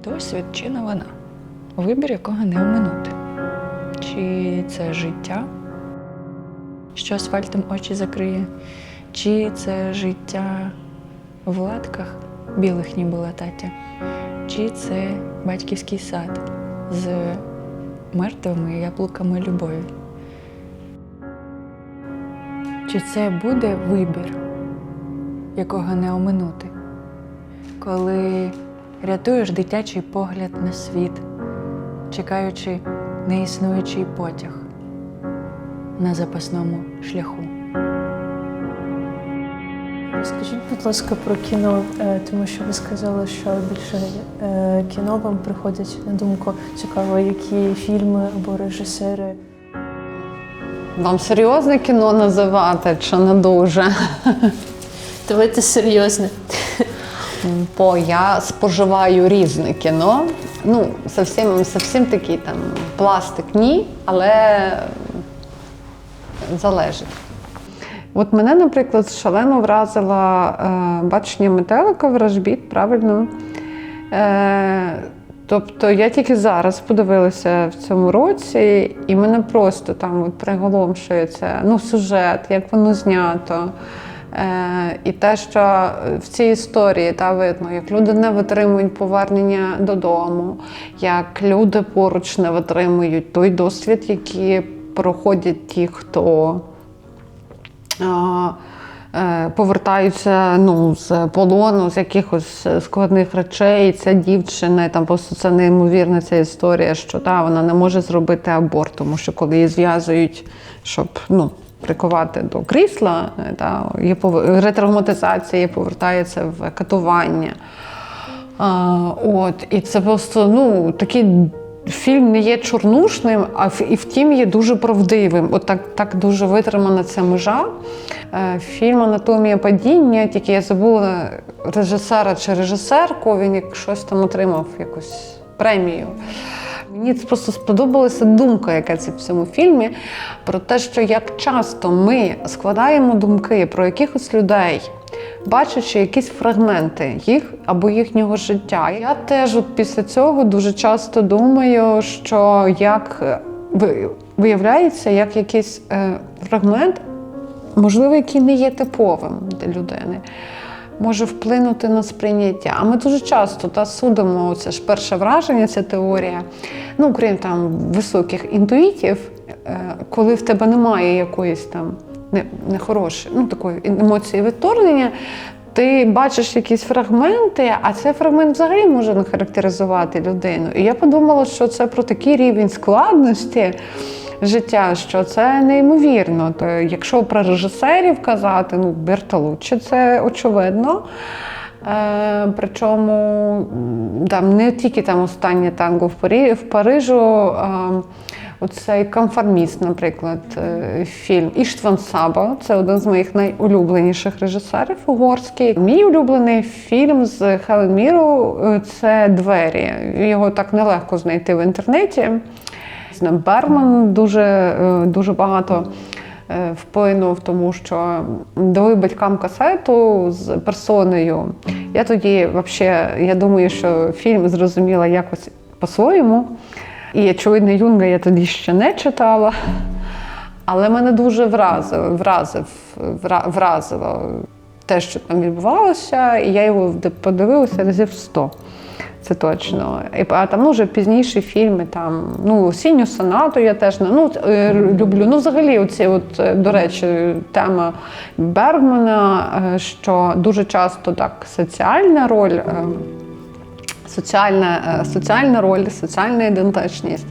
Досвід чи новина? Вибір, якого не оминути. Чи це життя, що асфальтом очі закриє, чи це життя в латках, білих ніби латаття, чи це батьківський сад з мертвими яблуками любові. Чи це буде вибір, якого не оминути, коли рятуєш дитячий погляд на світ, чекаючи неіснуючий потяг на запасному шляху? Розкажіть, будь ласка, про кіно, тому що ви сказали, що більше кіно вам приходить на думку. Цікаво, які фільми або режисери. Вам серйозне кіно називати чи не дуже? Давайте серйозне. Бо я споживаю різне кіно. Зовсім такий там пластик ні, але залежить. От мене, наприклад, шалено вразила «Бачення метелика» Ворожбіт, правильно? Тобто я тільки зараз подивилася в цьому році, і мене просто там от приголомшує це, сюжет, як воно знято. І те, що в цій історії видно, як люди не витримують повернення додому, як люди поруч не витримують той досвід, який проходять ті, хто повертаються з полону, з якихось складних речей. Ця дівчина, просто це неймовірна ця історія, що вона не може зробити аборт, тому що коли її зв'язують, щоб приковати до крісла, є ретравматизація, повертається в катування. І це просто, такий фільм не є чорнушним, і втім є дуже правдивим. Так дуже витримана ця межа. Фільм «Анатомія падіння», тільки я забула режисера чи режисерку, він як щось там отримав, якусь премію. Мені просто сподобалася думка, яка в цьому фільмі, про те, що як часто ми складаємо думки про якихось людей, бачачи якісь фрагменти їх або їхнього життя. Я теж після цього дуже часто думаю, що як виявляється, як якийсь фрагмент, можливо, який не є типовим для людини, може вплинути на сприйняття. А ми дуже часто судимо, це ж перше враження, ця теорія, крім там високих інтуїтів, коли в тебе немає якоїсь там нехорошої, такої емоції відторгнення, ти бачиш якісь фрагменти, а цей фрагмент взагалі може не характеризувати людину. І я подумала, що це про такий рівень складності життя, що це неймовірно. То якщо про режисерів казати, Бертолуччі, це очевидно. Причому не тільки «Останнє танго в Парижу», оцей «Конформіст», наприклад, фільм «Іштван Саба», це один з моїх найулюбленіших режисерів угорський. Мій улюблений фільм з Хелен Міру – це «Двері». Його так нелегко знайти в інтернеті. дійсно Бергман дуже багато вплинув, тому що дали батькам касету з персоною. Я тоді, взагалі, я думаю, що фільм зрозуміла якось по-своєму. І, очевидно, Юнга я тоді ще не читала. Але мене дуже вразило те, що там відбувалося, і я його подивилася разів 100. Це точно. А там вже пізніші фільми, «Осінню сонату» я теж люблю. Взагалі, до речі, тема Бергмана, що дуже часто так соціальна роль, соціальна ідентичність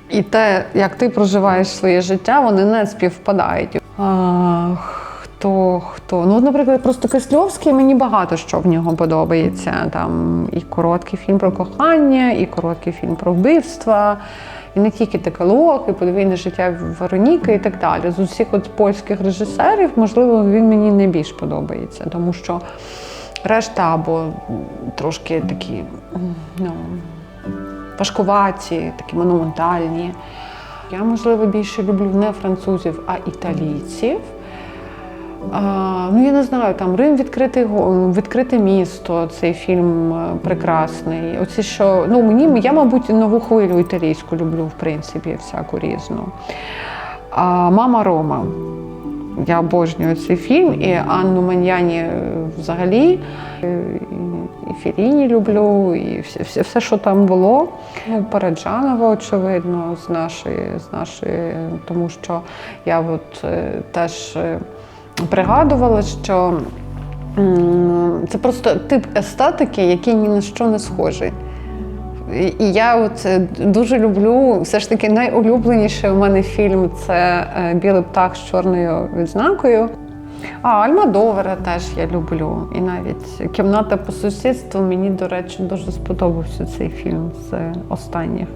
і те, як ти проживаєш своє життя, вони не співпадають. Хто? Наприклад, просто Кисловський, мені багато що в нього подобається. Там і короткий фільм про кохання, і короткий фільм про вбивства, і не тільки Декалог, і подвійне життя Вероніки і так далі. З усіх польських режисерів, можливо, він мені найбільш подобається, тому що решта або трошки такі, важкуваті, такі монументальні. Я, можливо, більше люблю не французів, а італійців. Я не знаю, там «Рим відкрите місто», цей фільм прекрасний. Я, мабуть, нову хвилю італійську люблю, в принципі, всяку різну. «Мама Рома». Я обожнюю цей фільм, і Анну Маньяні взагалі, і Фелліні люблю, і все, що там було. Параджанова, очевидно, з нашої, тому що я теж пригадувала, що це просто тип естетики, який ні на що не схожий. І я дуже люблю, все ж таки найулюбленіший у мене фільм – це «Білий птах з чорною відзнакою». Альмодовара теж я люблю. І навіть «Кімната по сусідству» мені, до речі, дуже сподобався цей фільм з останніх.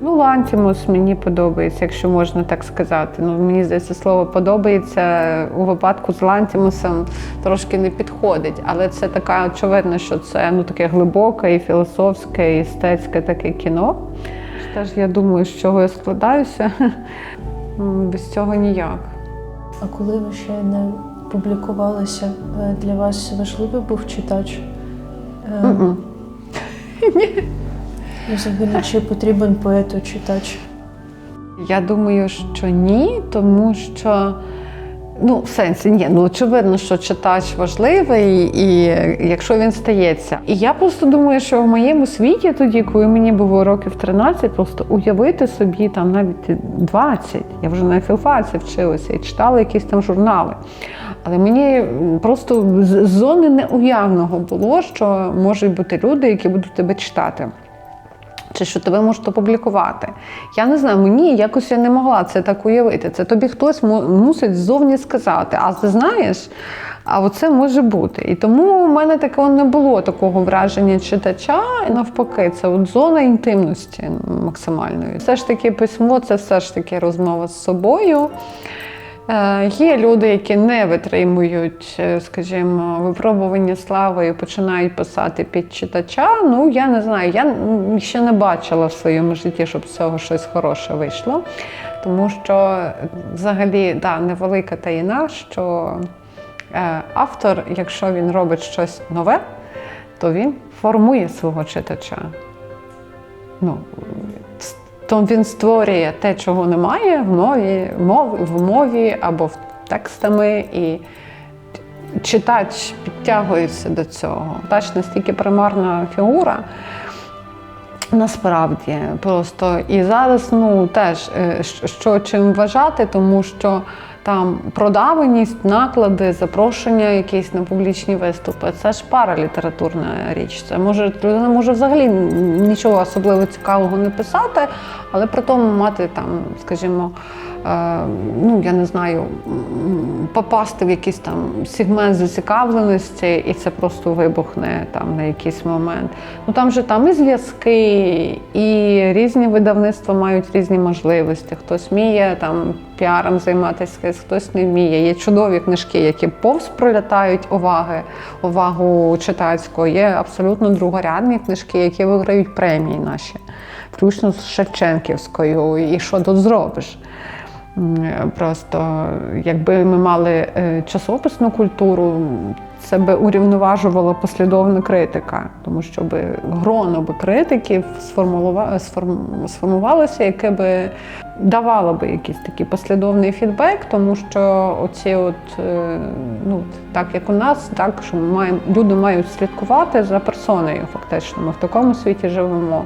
Лантімус мені подобається, якщо можна так сказати. Мені здається, слово «подобається» у випадку з Лантімусом трошки не підходить. Але це така, очевидно, що це таке глибоке і філософське, і естетське таке кіно. Теж я думаю, з чого я складаюся, без цього ніяк. А коли ви ще не публікувалися, для вас важливий був читач? Ні. Взагалі, чи потрібен поету читач? Я думаю, що ні, тому що, в сенсі, ні, очевидно, що читач важливий, і якщо він стається. І я просто думаю, що в моєму світі тоді, коли мені було років 13, просто уявити собі там навіть 20, я вже на філфаці вчилася і читала якісь там журнали. Але мені просто з зони неуявного було, що можуть бути люди, які будуть тебе читати. Чи що тебе можуть опублікувати. Я не знаю, мені якось я не могла це так уявити. Це тобі хтось мусить ззовні сказати, а ти знаєш, а оце може бути. І тому в мене такого не було, такого враження читача, і навпаки, це зона інтимності максимальної. Все ж таки письмо – це все ж таки розмова з собою. Є люди, які не витримують, скажімо, випробування слави і починають писати під читача. Я не знаю, я ще не бачила в своєму житті, щоб з цього щось хороше вийшло. Тому що, взагалі, невелика таїна, що автор, якщо він робить щось нове, то він формує свого читача. То він створює те, чого немає в мові або в текстами, і читач підтягується до цього. Читач настільки примарна фігура, насправді, просто. І зараз, теж, що чим вважати, тому що там продаваність, наклади, запрошення якісь на публічні виступи – це ж паралітературна річ. Це людина може взагалі нічого особливо цікавого не писати, але при тому мати там, скажімо, я не знаю, попасти в якийсь там сегмент зацікавленості, і це просто вибухне там на якийсь момент. Там же і зв'язки, і різні видавництва мають різні можливості. Хтось вміє там піаром займатися дивись, хтось не вміє. Є чудові книжки, які повз пролітають увагу читацьку. Є абсолютно другорядні книжки, які виграють премії наші, включно з Шевченківською. І що тут зробиш? Просто, якби ми мали часописну культуру, це би урівноважувала послідовна критика, тому що гроно критиків сформувалося, яке би давало би якийсь такий послідовний фідбек, тому що оці так як у нас, так, що люди мають слідкувати за персоною фактично, ми в такому світі живемо.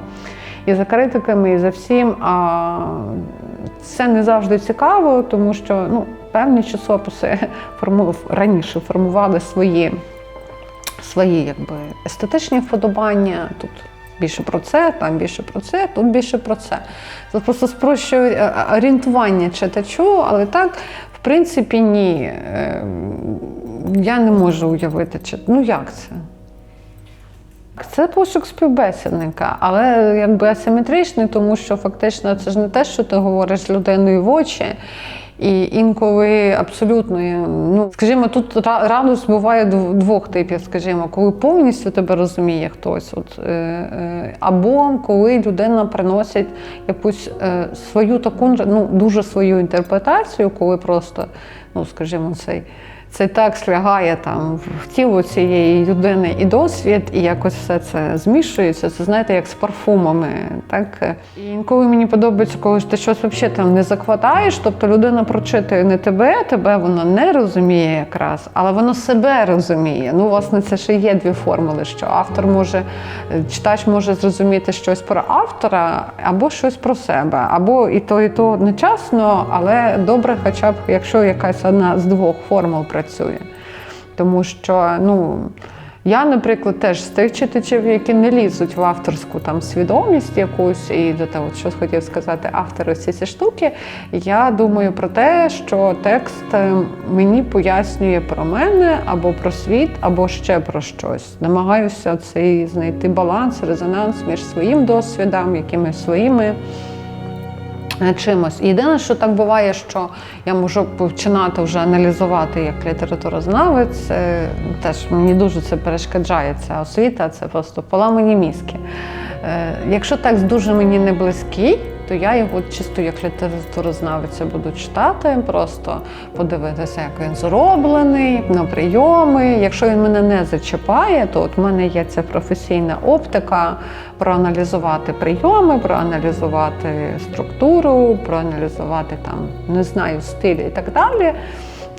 І за критиками, і за всім. А це не завжди цікаво, тому що певні часописи раніше формували свої естетичні вподобання. Тут більше про це, там більше про це, тут більше про це. Це просто спрощує орієнтування читачу, але так, в принципі, ні. Я не можу уявити, як це? Це пошук співбесідника, але якби асиметричний, тому що фактично це ж не те, що ти говориш з людиною в очі. І інколи абсолютно, скажімо, тут радость буває двох типів, скажімо, коли повністю тебе розуміє хтось, або коли людина приносить якусь свою таку, дуже свою інтерпретацію, коли просто, скажімо, цей текст лягає там в тіло цієї людини і досвід, і якось все це змішується. Це, знаєте, як з парфумами. Так? І інколи мені подобається, коли ти щось взагалі там не закладаєш, тобто людина прочитує не тебе вона не розуміє якраз, але вона себе розуміє. Власне, це ще є дві формули, що читач може зрозуміти щось про автора, або щось про себе, або і то одночасно, але добре хоча б, якщо якась одна з двох формул працює. Тому що, я, наприклад, теж з тих читачів, які не лізуть в авторську свідомість якусь, і до того, що хотів сказати автор всі ці штуки, я думаю про те, що текст мені пояснює про мене, або про світ, або ще про щось. Намагаюся знайти баланс, резонанс між своїм досвідом, якимись своїми чимось. Єдине, що так буває, що я можу починати вже аналізувати як літературознавець, теж мені дуже це перешкоджає, ця освіта, це просто поламані мізки. Якщо текст дуже мені не близький, то я його чисто як літературознавиця буду читати, просто подивитися, як він зроблений, на прийоми. Якщо він мене не зачіпає, то в мене є ця професійна оптика проаналізувати прийоми, проаналізувати структуру, проаналізувати стиль і так далі,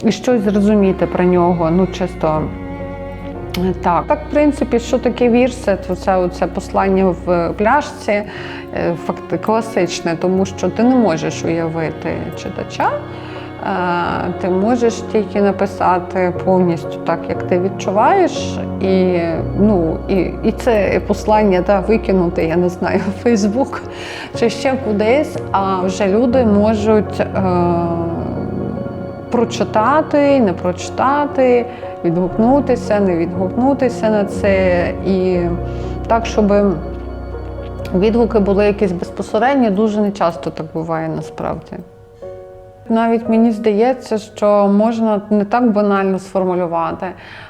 і щось зрозуміти про нього, чисто. Так, в принципі, що таке вірш, це послання в пляшці, класичне, тому що ти не можеш уявити читача, ти можеш тільки написати повністю так, як ти відчуваєш, і це послання викинути, я не знаю, в Фейсбук чи ще кудись, а вже люди можуть прочитати, не прочитати, відгукнутися, не відгукнутися на це. І так, щоб відгуки були якісь безпосередні, дуже нечасто так буває насправді. Навіть мені здається, що можна не так банально сформулювати.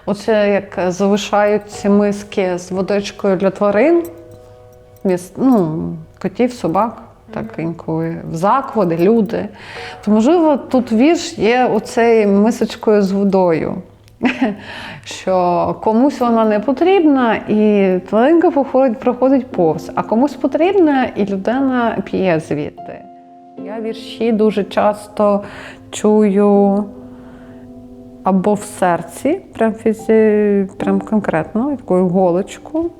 Оце як залишають ці миски з водичкою для тварин, котів, собак. Так інколи в заклади, люди. То, можливо, тут вірш є оцею мисочкою з водою, що комусь вона не потрібна, і тваринка проходить повз, а комусь потрібна, і людина п'є звідти. Я вірші дуже часто чую або в серці, прям конкретно, таку голочку,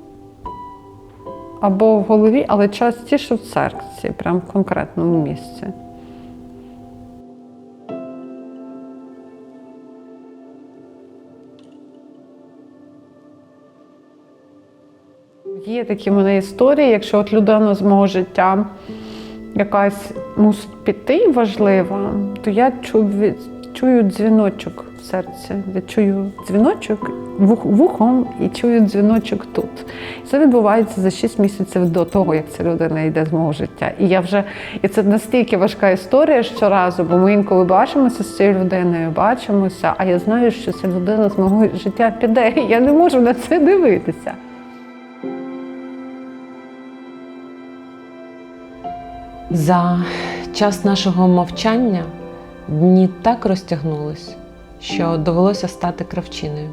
або в голові, але частіше в серці, прямо в конкретному місці. Є такі в мене історії, якщо людина з мого чуття якась мусить піти важлива, то я чую дзвіночок в серці. Я чую дзвіночок вухом і чую дзвіночок тут. Це відбувається за 6 місяців до того, як ця людина йде з мого життя. І це настільки важка історія щоразу, бо ми інколи бачимося з цією людиною, а я знаю, що ця людина з мого життя піде, і я не можу на це дивитися. За час нашого мовчання дні так розтягнулись, що довелося стати кравчиною.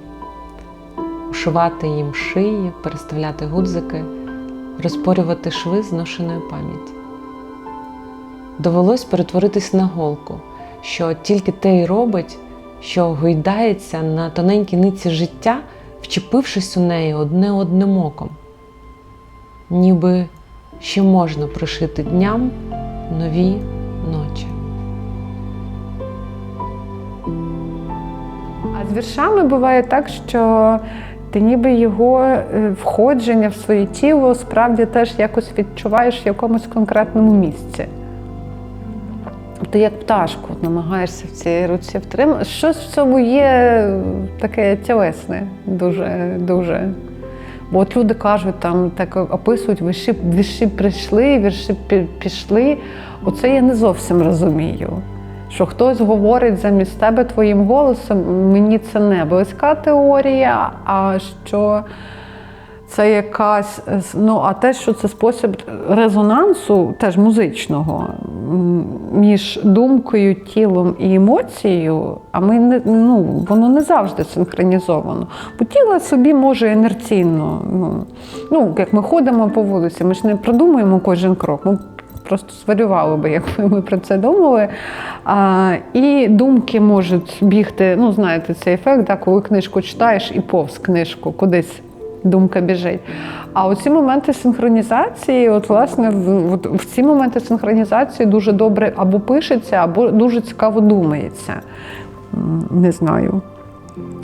Ушивати їм шиї, переставляти гудзики, розпорювати шви зношеної пам'яті. Довелось перетворитись на голку, що тільки те й робить, що гойдається на тоненькій нитці життя, вчепившись у неї одним оком. Ніби ще можна пришити дням нові ночі. А з віршами буває так, що ти ніби його входження в своє тіло справді теж якось відчуваєш в якомусь конкретному місці. Ти як пташку намагаєшся в цій руці втримати. Щось в цьому є таке тілесне, дуже. Бо от люди кажуть, там так описують, вірші прийшли, вірші пішли. Оце я не зовсім розумію. Що хтось говорить замість тебе твоїм голосом, мені це не близька теорія, а що це якась, а те, що це спосіб резонансу, теж музичного, між думкою, тілом і емоцією, а воно не завжди синхронізовано. Бо тіло собі може інерційно, як ми ходимо по вулиці, ми ж не продумуємо кожен крок, ми просто сварювали би, якби ми про це думали. І думки можуть бігти, знаєте, цей ефект, коли книжку читаєш і повз книжку кудись думка біжить. А оці моменти синхронізації, в ці моменти синхронізації дуже добре або пишеться, або дуже цікаво думається. Не знаю.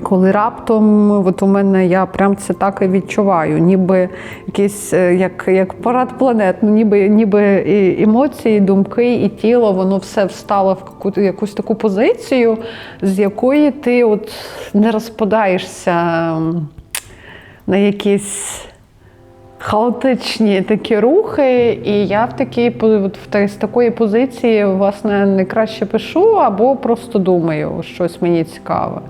Коли раптом, у мене, я прям це так і відчуваю, ніби якийсь, як парад планет, ніби і емоції, думки, і тіло, воно все встало в якусь таку позицію, з якої ти не розпадаєшся на якісь хаотичні такі рухи, і я з такої позиції, власне, не краще пишу, або просто думаю, щось мені цікаве.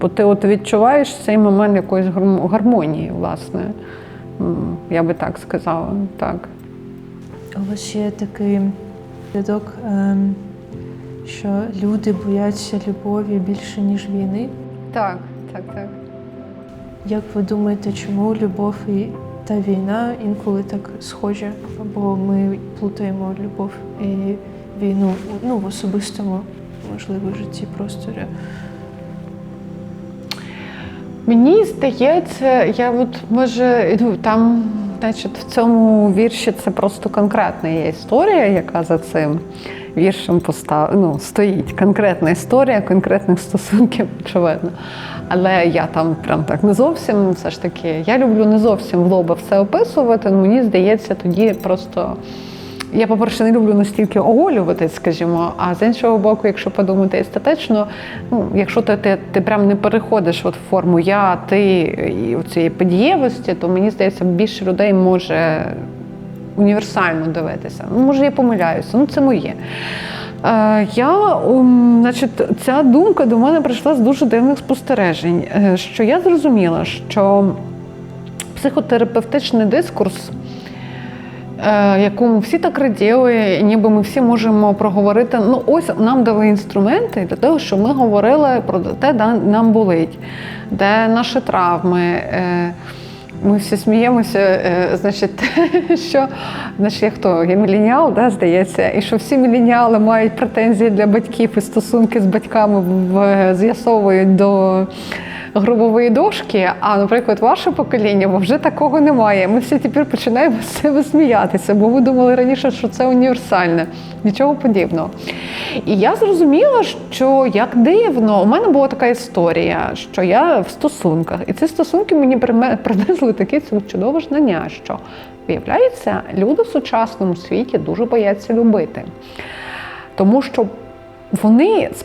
Бо ти відчуваєш цей момент якоїсь гармонії, власне. Я би так сказала, так. У вас є такий рядок, що люди бояться любові більше, ніж війни. Так. Як ви думаєте, чому любов та війна інколи так схожі? Або ми плутаємо любов і війну, в особистому, можливо, житті, просторі? Мені здається, в цьому вірші це просто конкретна є історія, яка за цим віршем стоїть. Конкретна історія, конкретних стосунків, очевидно. Але я там прям так не зовсім, все ж таки, я люблю не зовсім в лоба все описувати, мені здається, тоді просто... Я, по-перше, не люблю настільки оголювати, скажімо, а з іншого боку, якщо подумати естетично, якщо ти прям не переходиш в форму я, ти і цієї подієвості, то, мені здається, більше людей може універсально дивитися. Може, я помиляюся, це моє. Ця думка до мене прийшла з дуже дивних спостережень, що я зрозуміла, що психотерапевтичний дискурс, якому всі так раділи, ніби ми всі можемо проговорити. Ось нам дали інструменти для того, щоб ми говорили про те, де нам болить, де наші травми. Ми всі сміємося, що я міленіал, здається, і що всі міленіали мають претензії для батьків і стосунки з батьками з'ясовують до гробової дошки, а, наприклад, ваше покоління, вже такого немає. Ми всі тепер починаємо з себе сміятися, бо ви думали раніше, що це універсальне. Нічого подібного. І я зрозуміла, що як дивно, у мене була така історія, що я в стосунках, і ці стосунки мені принесли таке чудове знання, що, виявляється, люди в сучасному світі дуже бояться любити. Тому що вони з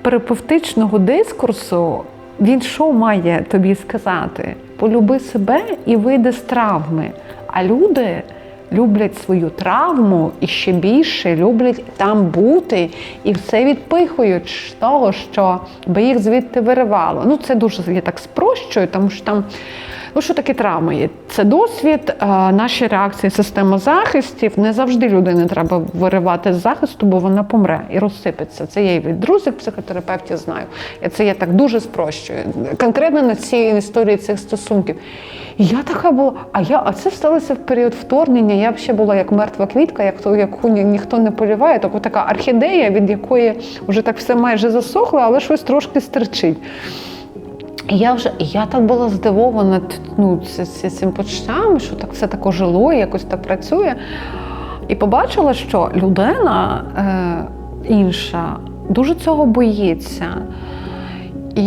терапевтичного дискурсу, він що має тобі сказати? Полюби себе і вийди з травми. А люди люблять свою травму і ще більше люблять там бути і все відпихують з того, що би їх звідти виривало. Ну, це дуже, я так спрощую, тому що там, ну, що таке травма є? Це досвід, наші реакції, система захистів. Не завжди людини треба виривати з захисту, бо вона помре і розсипеться. Це я і від друзів психотерапевтів знаю. І це я так дуже спрощую. Конкретно на цій історії цих стосунків. І я така була, а це сталося в період вторгнення. Я взагалі була як мертва квітка, яку ніхто не поліває. Така орхідея, від якої вже так все майже засохло, але щось трошки стерчить. І я так була здивована цим почуттям, що так все так ожило, якось так працює. І побачила, що людина інша дуже цього боїться. І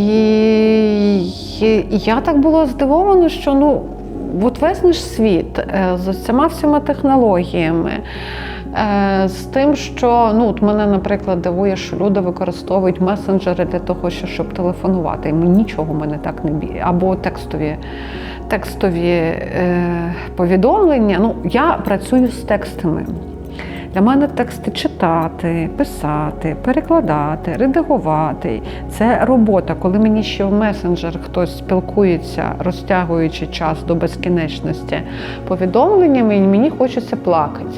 я так була здивована, що от весь наш світ з цими всіма технологіями, з тим, що, от мене, наприклад, дивує, що люди використовують месенджери для того, щоб телефонувати. І нічого мене так не б'є. Або текстові повідомлення. Я працюю з текстами. Для мене тексти читати, писати, перекладати, редагувати – це робота. Коли мені ще в месенджер хтось спілкується, розтягуючи час до безкінечності повідомленнями, мені хочеться плакати.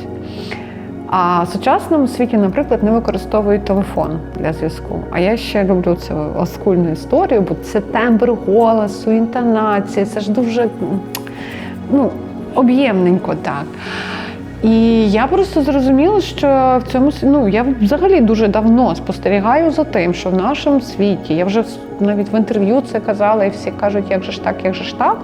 А в сучасному світі, наприклад, не використовують телефон для зв'язку. А я ще люблю цю олдскульну історію, бо це тембр голосу, інтонації, це ж дуже об'ємненько так. І я просто зрозуміла, що в цьому, я взагалі дуже давно спостерігаю за тим, що в нашому світі, я вже навіть в інтерв'ю це казала, і всі кажуть, як же ж так.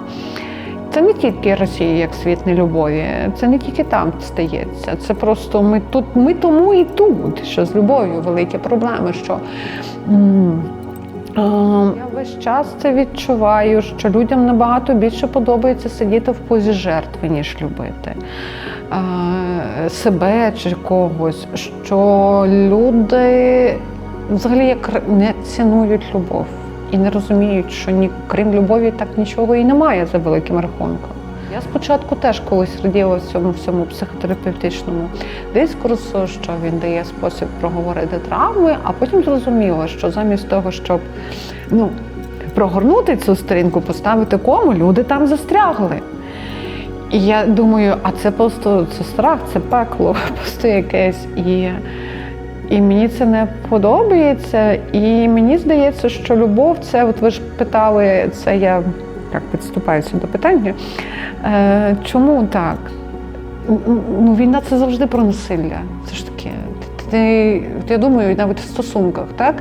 Це не тільки Росія як світ нелюбові, це не тільки там стається. Це просто ми тому і тут, що з любов'ю великі проблеми, що я весь час це відчуваю, що людям набагато більше подобається сидіти в позі жертви, ніж любити себе чи когось, що люди взагалі як не цінують любов і не розуміють, що крім любові так нічого і немає за великим рахунком. Я спочатку теж колись раділа всьому психотерапевтичному дискурсу, що він дає спосіб проговорити травми, а потім зрозуміла, що замість того, щоб прогорнути цю сторінку, поставити кому, люди там застрягли. І я думаю, а це просто страх, це пекло, просто якесь. І мені це не подобається. І мені здається, що любов – це, от ви ж питали, це я так підступаюся до питання, чому так? Війна – це завжди про насилля. Це ж таке. Я думаю, навіть в стосунках, так?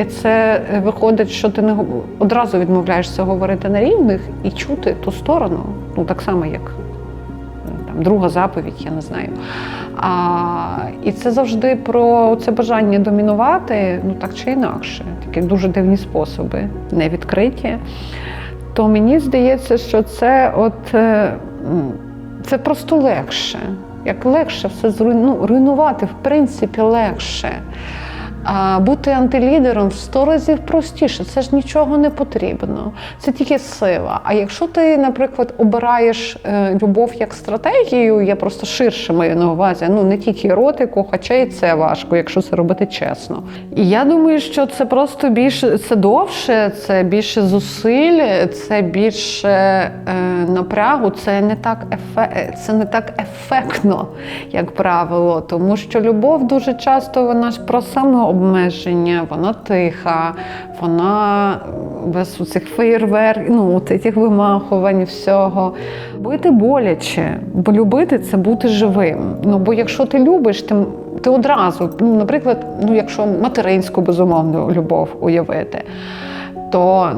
Це виходить, що ти не одразу відмовляєшся говорити на рівних і чути ту сторону, так само, як друга заповідь, я не знаю. І це завжди про це бажання домінувати, так чи інакше, такі дуже дивні способи, невідкриті. То мені здається, що це це просто легше. Як легше все руйнувати, в принципі, легше. А бути антилідером в 100 разів простіше, це ж нічого не потрібно, це тільки сила. А якщо ти, наприклад, обираєш любов як стратегію, я просто ширше маю на увазі, не тільки еротику, хоча і це важко, якщо це робити чесно. І я думаю, що це просто більше, це довше, це більше зусиль, це більше напрягу, це не так ефектно, як правило, тому що любов дуже часто вона ж про самообмеження, вона тиха, вона без цих феєрверків, цих вимахувань, всього. Бити боляче, бо любити – це бути живим. Бо якщо ти любиш, ти одразу, наприклад, якщо материнську, безумовно, любов уявити, то,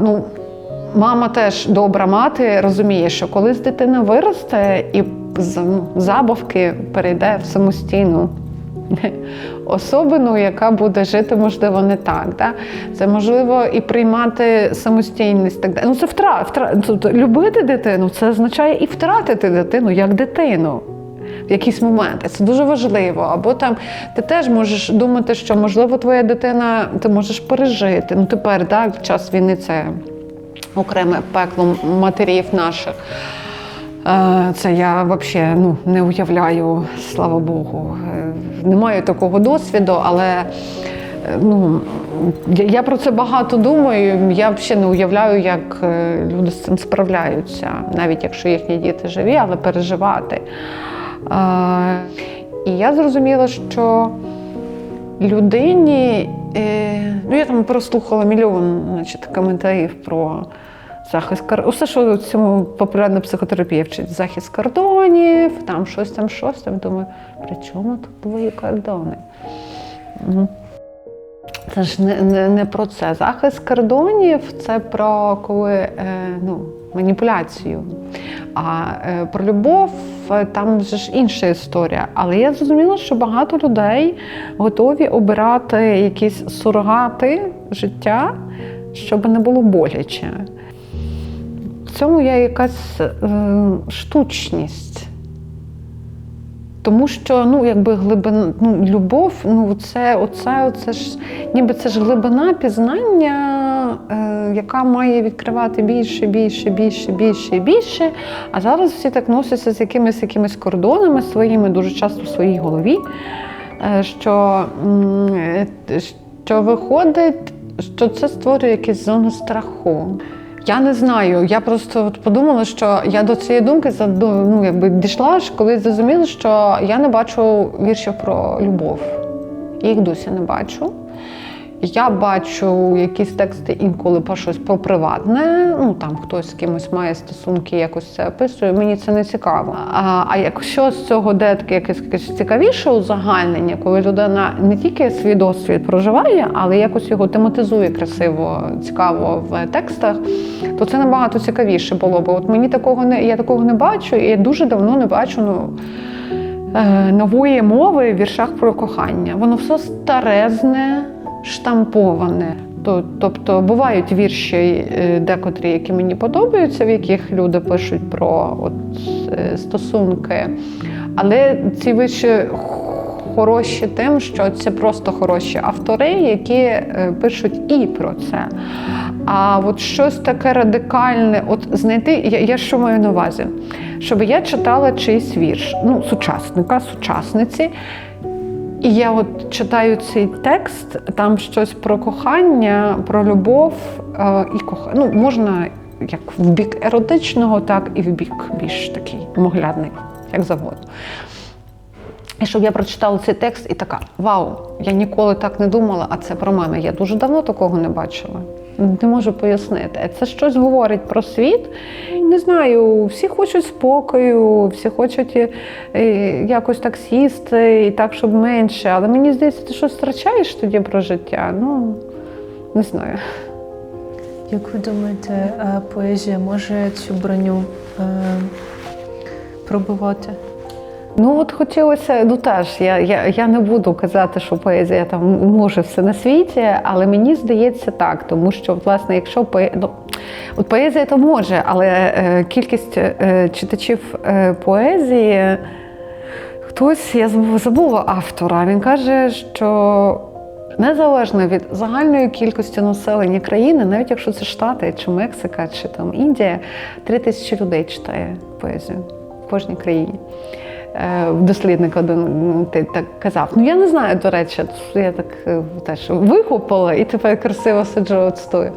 мама теж, добра мати, розуміє, що колись дитина виросте і забавки перейде в самостійну особину, яка буде жити, можливо, не так. Да? Це, можливо, і приймати самостійність. Так далі. Це любити дитину, це означає і втратити дитину як дитину. в якісь моменти. Це дуже важливо. Або там ти теж можеш думати, що, можливо, твоя дитина, ти можеш пережити. Ну, тепер, так, в час війни це окреме пекло матерів наших. Це я взагалі не уявляю, слава Богу. Не маю такого досвіду, але я про це багато думаю. Я взагалі не уявляю, як люди з цим справляються, навіть якщо їхні діти живі, але переживати. І я зрозуміла, що людині, я там прослухала мільйон, коментарів про захист кордонів, усе, що в цьому популярна психотерапія вчить, захист кордонів, там щось. Думаю, при чому тут твої кордони? Це ж не про це. Захист кордонів – це про маніпуляцію. А про любов там вже ж інша історія. Але я зрозуміла, що багато людей готові обирати якісь сурогати життя, щоб не було боляче. В цьому є якась штучність. Тому що, глибина, любов, це ж, ніби це ж глибина пізнання, яка має відкривати більше. А зараз всі так носяться з якимись кордонами своїми, дуже часто в своїй голові, що виходить, що це створює якусь зону страху. Я не знаю, я просто подумала, що я до цієї думки дійшла, коли зрозуміла, що я не бачу віршів про любов. Їх досі не бачу. Я бачу якісь тексти інколи про щось про приватне, там хтось з кимось має стосунки, якось це описує, мені це не цікаво. А якщо з цього де таке якесь цікавіше узагальнення, коли людина не тільки свій досвід проживає, але якось його тематизує красиво, цікаво в текстах, то це набагато цікавіше було б. От мені я такого не бачу, і я дуже давно не бачу нової мови в віршах про кохання. Воно все старезне, штамповане. Тобто бувають вірші декотрі, які мені подобаються, в яких люди пишуть про стосунки. Але ці вірші хороші тим, що це просто хороші автори, які пишуть і про це. А от щось таке радикальне, знайти, я що маю на увазі? Щоб я читала чийсь вірш, сучасника, сучасниці, і я читаю цей текст, там щось про кохання, про любов і кохання. Можна як в бік еротичного, так і в бік більш такий моглядний, як завгодно. І щоб я прочитала цей текст і така, вау, я ніколи так не думала, а це про мене. Я дуже давно такого не бачила. Не можу пояснити. Це щось говорить про світ. Не знаю, всі хочуть спокою, всі хочуть якось так сісти і так, щоб менше. Але мені здається, ти щось втрачаєш тоді про життя. Не знаю. Як ви думаєте, поезія може цю броню пробивати? Хотілося, теж, я не буду казати, що поезія там може все на світі, але мені здається так, тому що, власне, якщо поезія то може, але кількість читачів поезії, хтось, я забула автора, він каже, що незалежно від загальної кількості населення країни, навіть якщо це Штати, чи Мексика, чи там Індія, 3000 людей читає поезію в кожній країні. Дослідник один так казав. Я не знаю, до речі, я так теж вихопила і тепер красиво сиджу, отстою.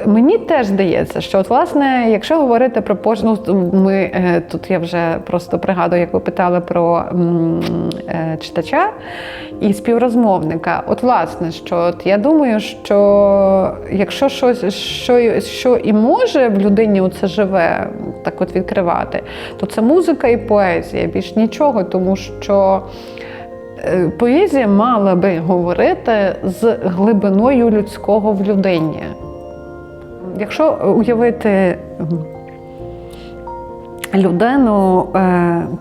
Мені теж здається, що власне, якщо говорити про ми тут я вже просто пригадую, як ви питали про читача і співрозмовника. Власне, що я думаю, що якщо щось, що і може в людині оце живе, так відкривати, то це музика і поезія, більш нічого, тому що поезія мала би говорити з глибиною людського в людині. Якщо уявити людину,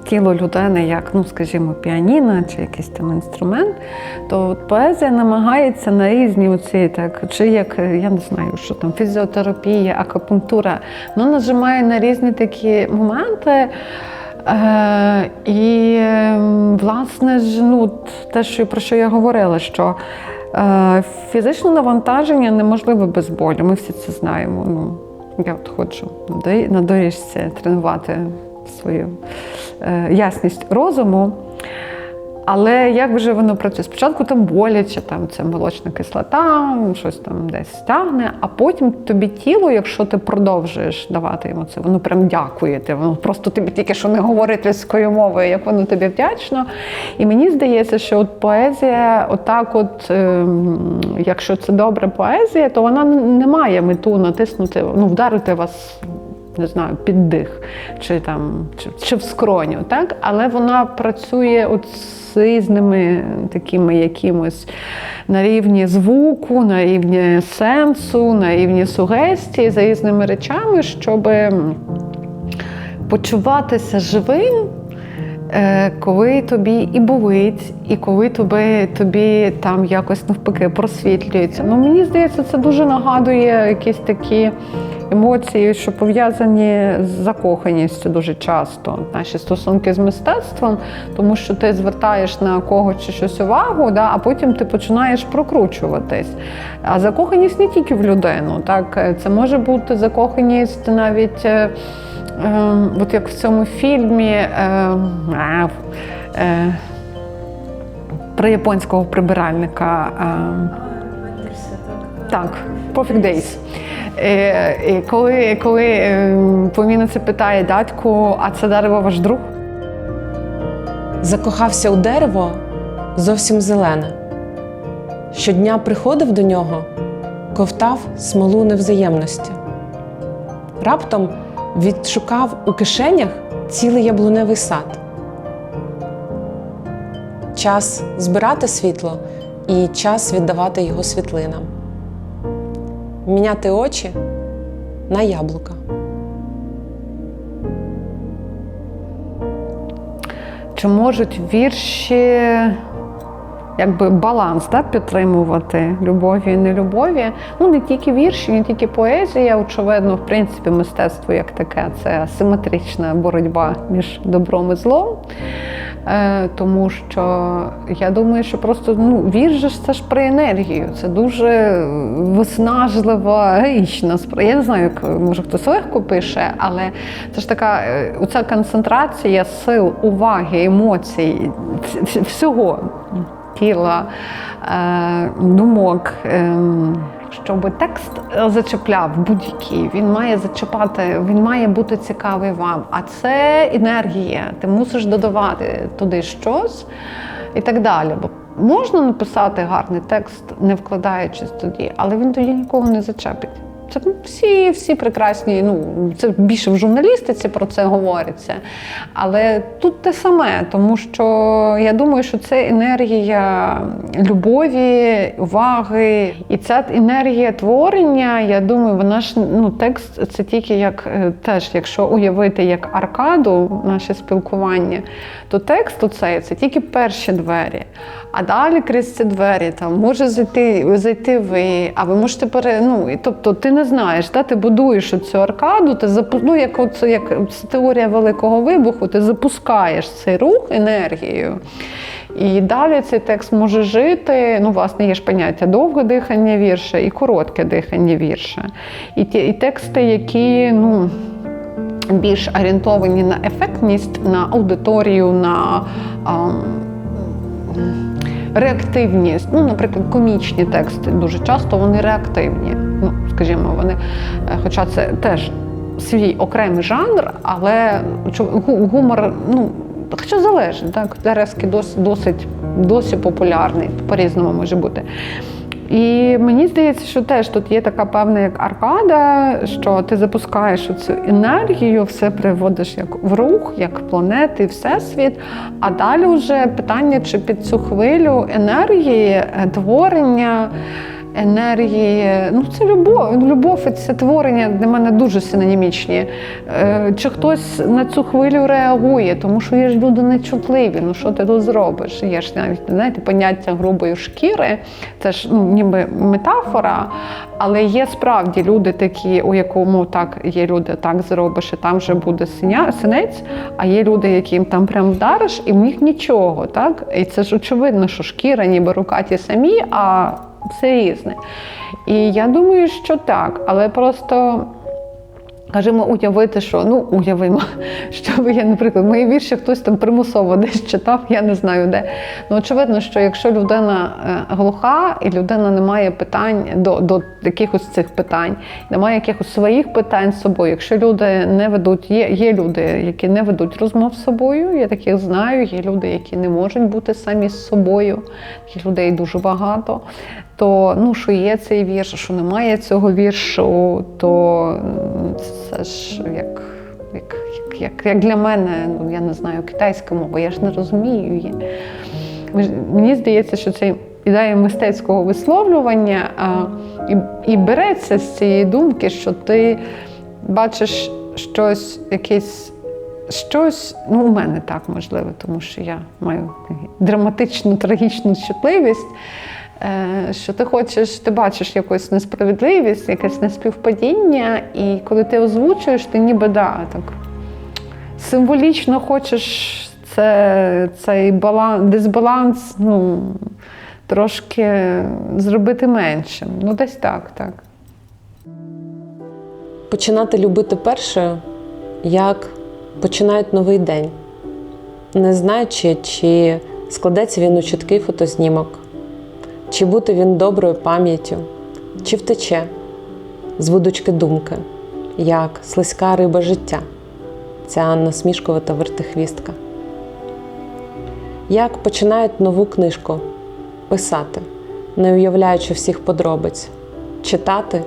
тіло людини як, скажімо, піаніно чи якийсь там інструмент, то поезія намагається на різні чи як, я не знаю, що там, фізіотерапія, акупунктура, нажимає на різні такі моменти, Власне ж, те, про що я говорила, що фізичне навантаження неможливе без болю, ми всі це знаємо. Я от ходжу на доріжці тренувати свою ясність розуму. Але як вже воно працює? Спочатку там боляче, це молочна кислота, щось там десь стягне, а потім тобі тіло, якщо ти продовжуєш давати йому це, воно прям дякує. Воно просто тобі тільки що не говорить людською мовою, як воно тобі вдячно. І мені здається, що от поезія, якщо це добра поезія, то вона не має мету натиснути, вдарити вас, не знаю, під дих чи в скроню, так? Але вона працює з різними такими якимось на рівні звуку, на рівні сенсу, на рівні сугестії, за різними речами, щоб почуватися живим, коли тобі і болить, і коли тобі там якось навпаки просвітлюється. Мені здається, це дуже нагадує якісь такі емоції, що пов'язані з закоханістю дуже часто. Наші стосунки з мистецтвом, тому що ти звертаєш на когось чи щось увагу, а потім ти починаєш прокручуватись. А закоханість не тільки в людину, так? Це може бути закоханість навіть, от як в цьому фільмі про японського прибиральника. Так, Perfect Days. І коли Поміна це питає дядьку, а це дерево ваш друг? Закохався у дерево зовсім зелене. Щодня приходив до нього, ковтав смолу невзаємності. Раптом відшукав у кишенях цілий яблуневий сад. Час збирати світло і час віддавати його світлинам. Міняти очі на яблука. Чи можуть вірші баланс підтримувати любові і нелюбові? Не тільки вірші, не тільки поезія. Очевидно, в принципі, мистецтво як таке – це асиметрична боротьба між добром і злом. Тому що я думаю, що просто вірш це ж про енергію. Це дуже виснажлива річ. Я не знаю, як може хтось легко пише, але це ж така оця концентрація сил, уваги, емоцій, всього тіла, думок. Щоб текст зачепляв будь-який, він має зачіпати, він має бути цікавий вам. А це енергія, ти мусиш додавати туди щось і так далі. Бо можна написати гарний текст, не вкладаючись тоді, але він тоді нікого не зачепить. Це всі прекрасні, це більше в журналістиці про це говориться. Але тут те саме, тому що я думаю, що це енергія любові, уваги. І ця енергія творення, я думаю, вона ж, текст це тільки теж, якщо уявити як аркаду наше спілкування, то текст оцей, це тільки перші двері. А далі крізь ці двері може зайти ви, а ви можете тобто ти не знаєш, ти будуєш цю аркаду, як теорія Великого вибуху, ти запускаєш цей рух енергією. І далі цей текст може жити, власне, є ж поняття довге дихання вірша і коротке дихання вірша. І тексти, які, більш орієнтовані на ефектність, на аудиторію, на реактивність. Наприклад, комічні тексти дуже часто вони реактивні. Скажімо, хоча це теж свій окремий жанр, але гумор, хоча залежить, так, Даревський досить популярний, по-різному може бути. І мені здається, що теж тут є така певна як аркада, що ти запускаєш цю енергію, все приводиш як в рух, як планети, всесвіт, а далі вже питання, чи під цю хвилю енергії, творення, енергії. Ну, це любов. Любов і це творення для мене дуже синонімічні. Чи хтось на цю хвилю реагує, тому що є ж люди нечутливі, ну що ти тут зробиш? Є ж навіть, знаєте, поняття грубої шкіри, це ж ніби метафора, але є справді люди такі, у якому так, є люди, так зробиш, і там вже буде синець, а є люди, яким там прям вдариш, і в них нічого, так? І це ж очевидно, що шкіра, ніби рука ті самі, а все різне. І я думаю, що так, але просто, кажемо, уявити, що, уявимо, що я, наприклад, мої вірші хтось там примусово десь читав, я не знаю де. Ну, очевидно, що якщо людина глуха, і людина не має питань до якихось цих питань, немає якихось своїх питань з собою, якщо люди не ведуть, є люди, які не ведуть розмов з собою, я таких знаю, є люди, які не можуть бути самі з собою, таких людей дуже багато, то, що є цей вірш, що немає цього віршу, то це ж як для мене, я не знаю, китайська мова, я ж не розумію її. Мені здається, що це ідея мистецького висловлювання і береться з цієї думки, що ти бачиш щось, у мене так можливо, тому що я маю драматичну, трагічну чутливість, що ти бачиш якусь несправедливість, якесь неспівпадіння, і коли ти озвучуєш, ти ніби, так, символічно хочеш цей дисбаланс, трошки зробити меншим. Десь так. Починати любити першою, як починають новий день, не знаючи, чи складеться він у чіткий фотознімок, чи буде він доброю пам'яттю, чи втече з вудочки думки, як слизька риба життя, ця насмішкувата вертихвістка. Як починають нову книжку писати, не уявляючи всіх подробиць, читати,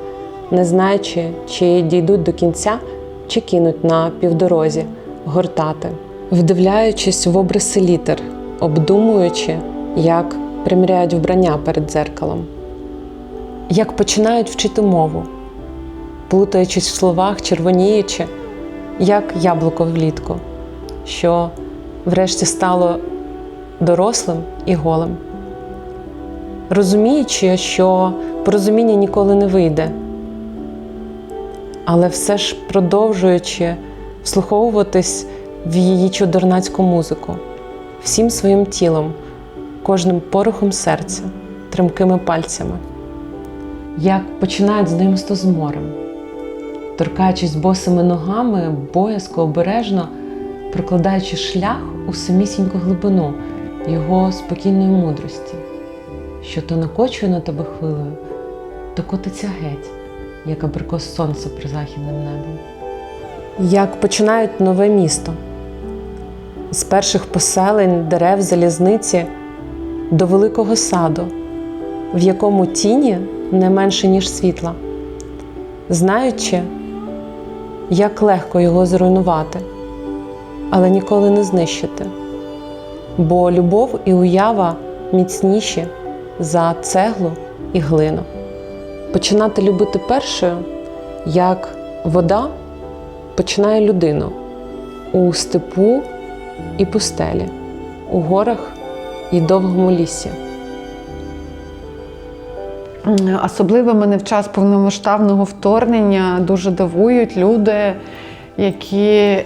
не знаючи, чи дійдуть до кінця, чи кинуть на півдорозі, гортати, вдивляючись в обриси літер, обдумуючи, як приміряють вбрання перед дзеркалом, як починають вчити мову, плутаючись в словах, червоніючи, як яблуко влітку, що врешті стало дорослим і голим. Розуміючи, що порозуміння ніколи не вийде, але все ж продовжуючи вслуховуватись в її чудернацьку музику, всім своїм тілом, кожним порохом серця, тремкими пальцями. Як починають знайомство з морем, торкаючись босими ногами, боязко, обережно, прокладаючи шлях у самісіньку глибину його спокійної мудрості, що то накочує на тебе хвилею, то котиться геть, як абрикос сонця при західним небом. Як починають нове місто, з перших поселень, дерев, залізниці до великого саду, в якому тіні не менше, ніж світла, знаючи, як легко його зруйнувати, але ніколи не знищити, бо любов і уява міцніші за цеглу і глину. Починати любити першою, як вода починає людину у степу і пустелі, у горах і довгому лісі. Особливо мене в час повномасштабного вторгнення дуже дивують люди, які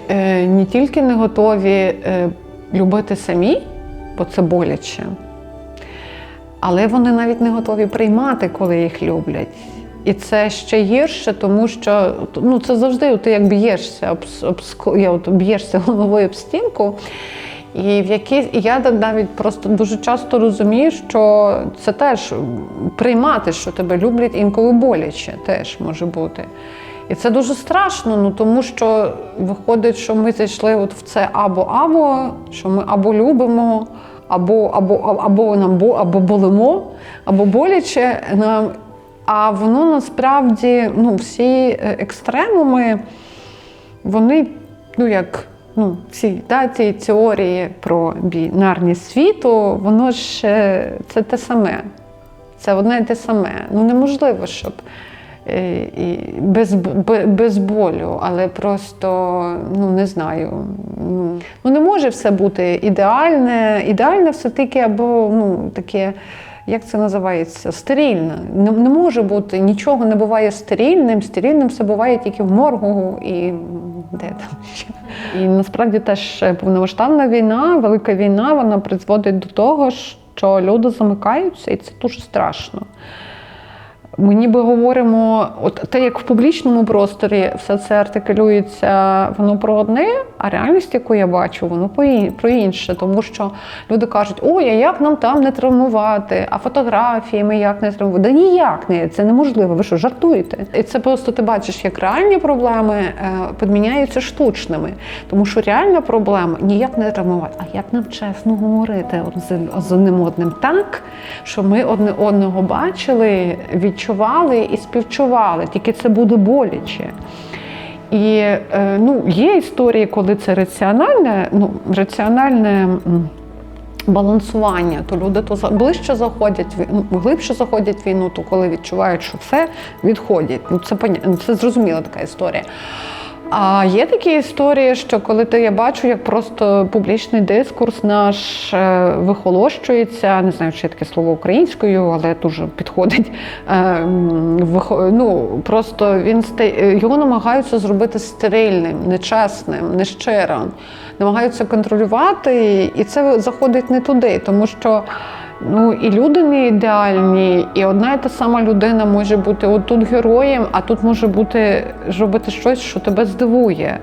не тільки не готові любити самі, бо це боляче, але вони навіть не готові приймати, коли їх люблять. І це ще гірше, тому що це завжди ти як б'єшся, б'єшся головою об стінку. І я навіть просто дуже часто розумію, що це теж приймати, що тебе люблять, інколи боляче теж може бути. І це дуже страшно, тому що виходить, що ми зайшли в це або-або, що ми або любимо, або болимо, або боляче нам. А воно насправді, всі екстремуми, вони, ці теорії про бінарність світу, воно ж це те саме. Це одне і те саме. Ну неможливо, щоб і без болю, але просто, ну не знаю. Ну не може все бути ідеальне. Ідеальне все-таки або ну, таке, як це називається, стерильне. Не може бути, нічого не буває стерильним. Стерильним все буває тільки в моргу і де там ще. І насправді теж повномасштабна війна, велика війна, вона призводить до того, що люди замикаються, і це дуже страшно. Ми ніби говоримо, от те, як в публічному просторі все це артикулюється, воно про одне, а реальність, яку я бачу, воно про інше. Тому що люди кажуть, ой, а як нам там не травмувати, а фотографіями як не травмувати? Да ніяк не, це неможливо, ви що, жартуєте? І це просто ти бачиш, як реальні проблеми підміняються штучними. Тому що реальна проблема ніяк не травмувати, а як нам чесно говорити з одним одним так, що ми одне одного бачили, відчували і співчували, тільки це буде боляче. І ну, є історії, коли це раціональне балансування, то люди то глибше заходять в війну, то коли відчувають, що все, відходять. Ну, це зрозуміла така історія. А є такі історії, що коли я бачу, як просто публічний дискурс наш вихолощується, не знаю, чи є таке слово українською, але дуже підходить, ну, просто його намагаються зробити стерильним, нечесним, нещирим, намагаються контролювати, і це заходить не туди, тому що ну, і люди не ідеальні, і одна і та сама людина може бути отут героєм, а тут може бути робити щось, що тебе здивує.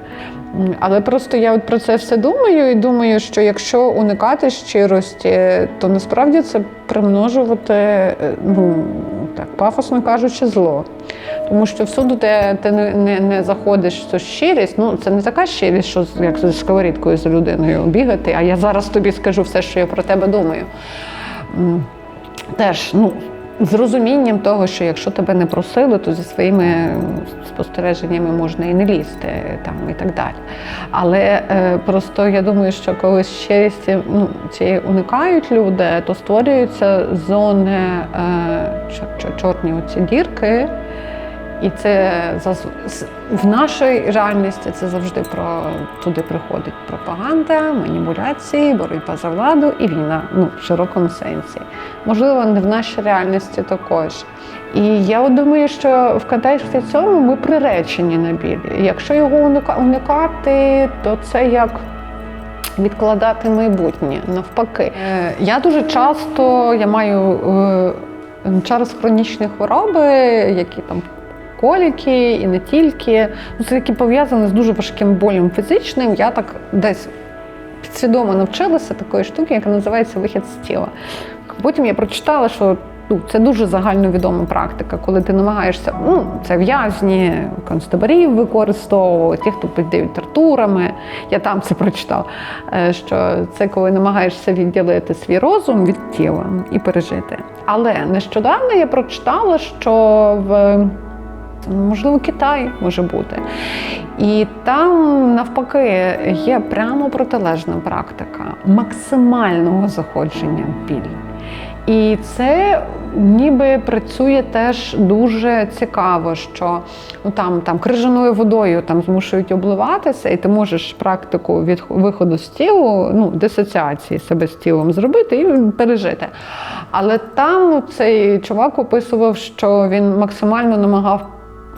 Але просто я от про це все думаю і думаю, що якщо уникати щирості, то насправді це примножувати, ну, так, пафосно кажучи, зло. Тому що всюди, де ти не заходиш в цю щирість, ну, це не така щирість, що як зі сковорідкою за людиною бігати, а я зараз тобі скажу все, що я про тебе думаю. Теж, ну, з розумінням того, що якщо тебе не просили, то зі своїми спостереженнями можна і не лізти там, і так далі. Але просто я думаю, що коли щирості цієї уникають люди, то створюються зони, чорні оці дірки. І це в нашій реальності це завжди туди приходить пропаганда, маніпуляції, боротьба за владу і війна, ну, в широкому сенсі. Можливо, не в нашій реальності також. І я думаю, що в контексті цього ми приречені на біль. Якщо його уникати, то це як відкладати майбутнє, навпаки. Я дуже часто, маю через хронічні хвороби, які там коліки і не тільки. Це які пов'язані з дуже важким болем фізичним. Я так десь підсвідомо навчилася такої штуки, яка називається вихід з тіла. Потім я прочитала, що це дуже загальновідома практика, коли ти намагаєшся, це в'язні, концтаборів використовували, ті, хто піддають тортурами. Я там це прочитала, що це коли намагаєшся відділити свій розум від тіла і пережити. Але нещодавно я прочитала, що можливо, Китай може бути. І там, навпаки, є прямо протилежна практика максимального заходження в біль. І це ніби працює теж дуже цікаво, що там крижаною водою змушують обливатися, і ти можеш практику від виходу з тілу, дисоціації себе з тілом зробити і пережити. Але там цей чувак описував, що він максимально намагав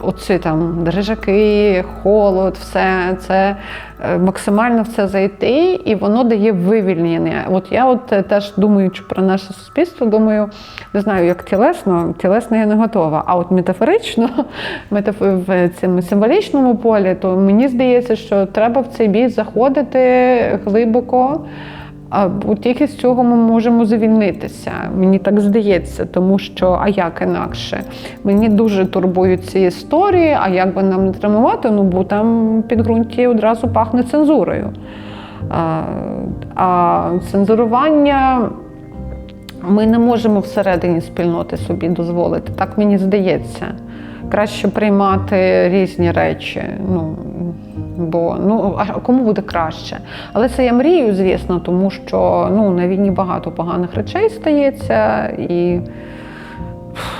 оці дрижаки, холод, все це максимально в це зайти, і воно дає вивільнення. От я теж думаючи про наше суспільство, думаю, не знаю, як тілесно я не готова, а от метафорично, в цьому символічному полі, то мені здається, що треба в цей бій заходити глибоко, бо тільки з цього ми можемо звільнитися. Мені так здається, тому що, а як інакше? Мені дуже турбують ці історії, а як би нам не травмувати, бо там підґрунті одразу пахне цензурою. А цензурування ми не можемо всередині спільноти собі дозволити, так мені здається. Краще приймати різні речі, бо а кому буде краще? Але це я мрію, звісно, тому що на війні багато поганих речей стається, і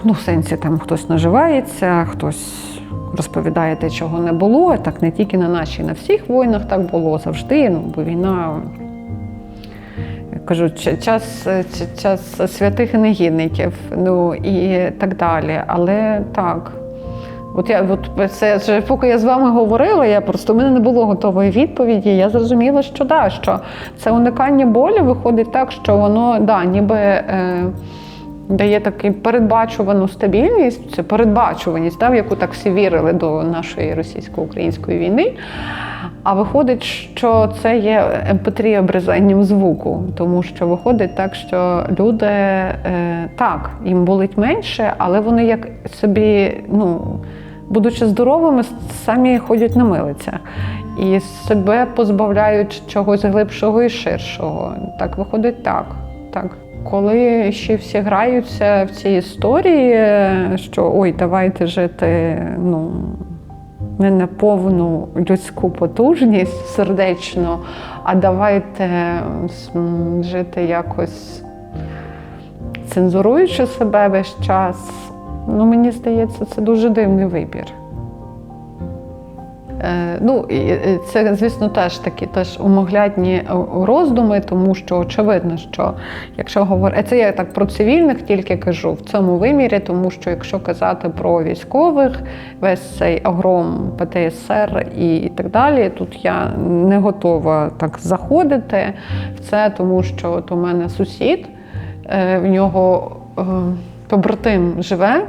ну, в сенсі, там хтось наживається, хтось розповідає те, чого не було. Так не тільки на нашій, на всіх війнах так було завжди, ну, бо війна, кажу, час святих і негідників, ну, і так далі. Але так. Поки я з вами говорила, у мене не було готової відповіді, я зрозуміла, що да, що це уникання болі виходить так, що воно, да, ніби дає таку передбачувану стабільність, це передбачуваність, да, в яку так всі вірили до нашої російсько-української війни. А виходить, що це є емпатрія обрізанням звуку, тому що виходить так, що люди, так, їм болить менше, але вони як собі, ну, будучи здоровими, самі ходять на милицях. І себе позбавляють чогось глибшого і ширшого. Так виходить так. Коли ще всі граються в цій історії, що ой, давайте жити, ну, не на повну людську потужність сердечно, а давайте жити якось цензуруючи себе весь час. Ну, мені здається, це дуже дивний вибір. Ну, це, звісно, теж умоглядні роздуми, тому що очевидно, що якщо говорити, це я так про цивільних тільки кажу в цьому вимірі, тому що якщо казати про військових, весь цей огром ПТСР і так далі, тут я не готова так заходити в це, тому що от у мене сусід, в нього побратим живе,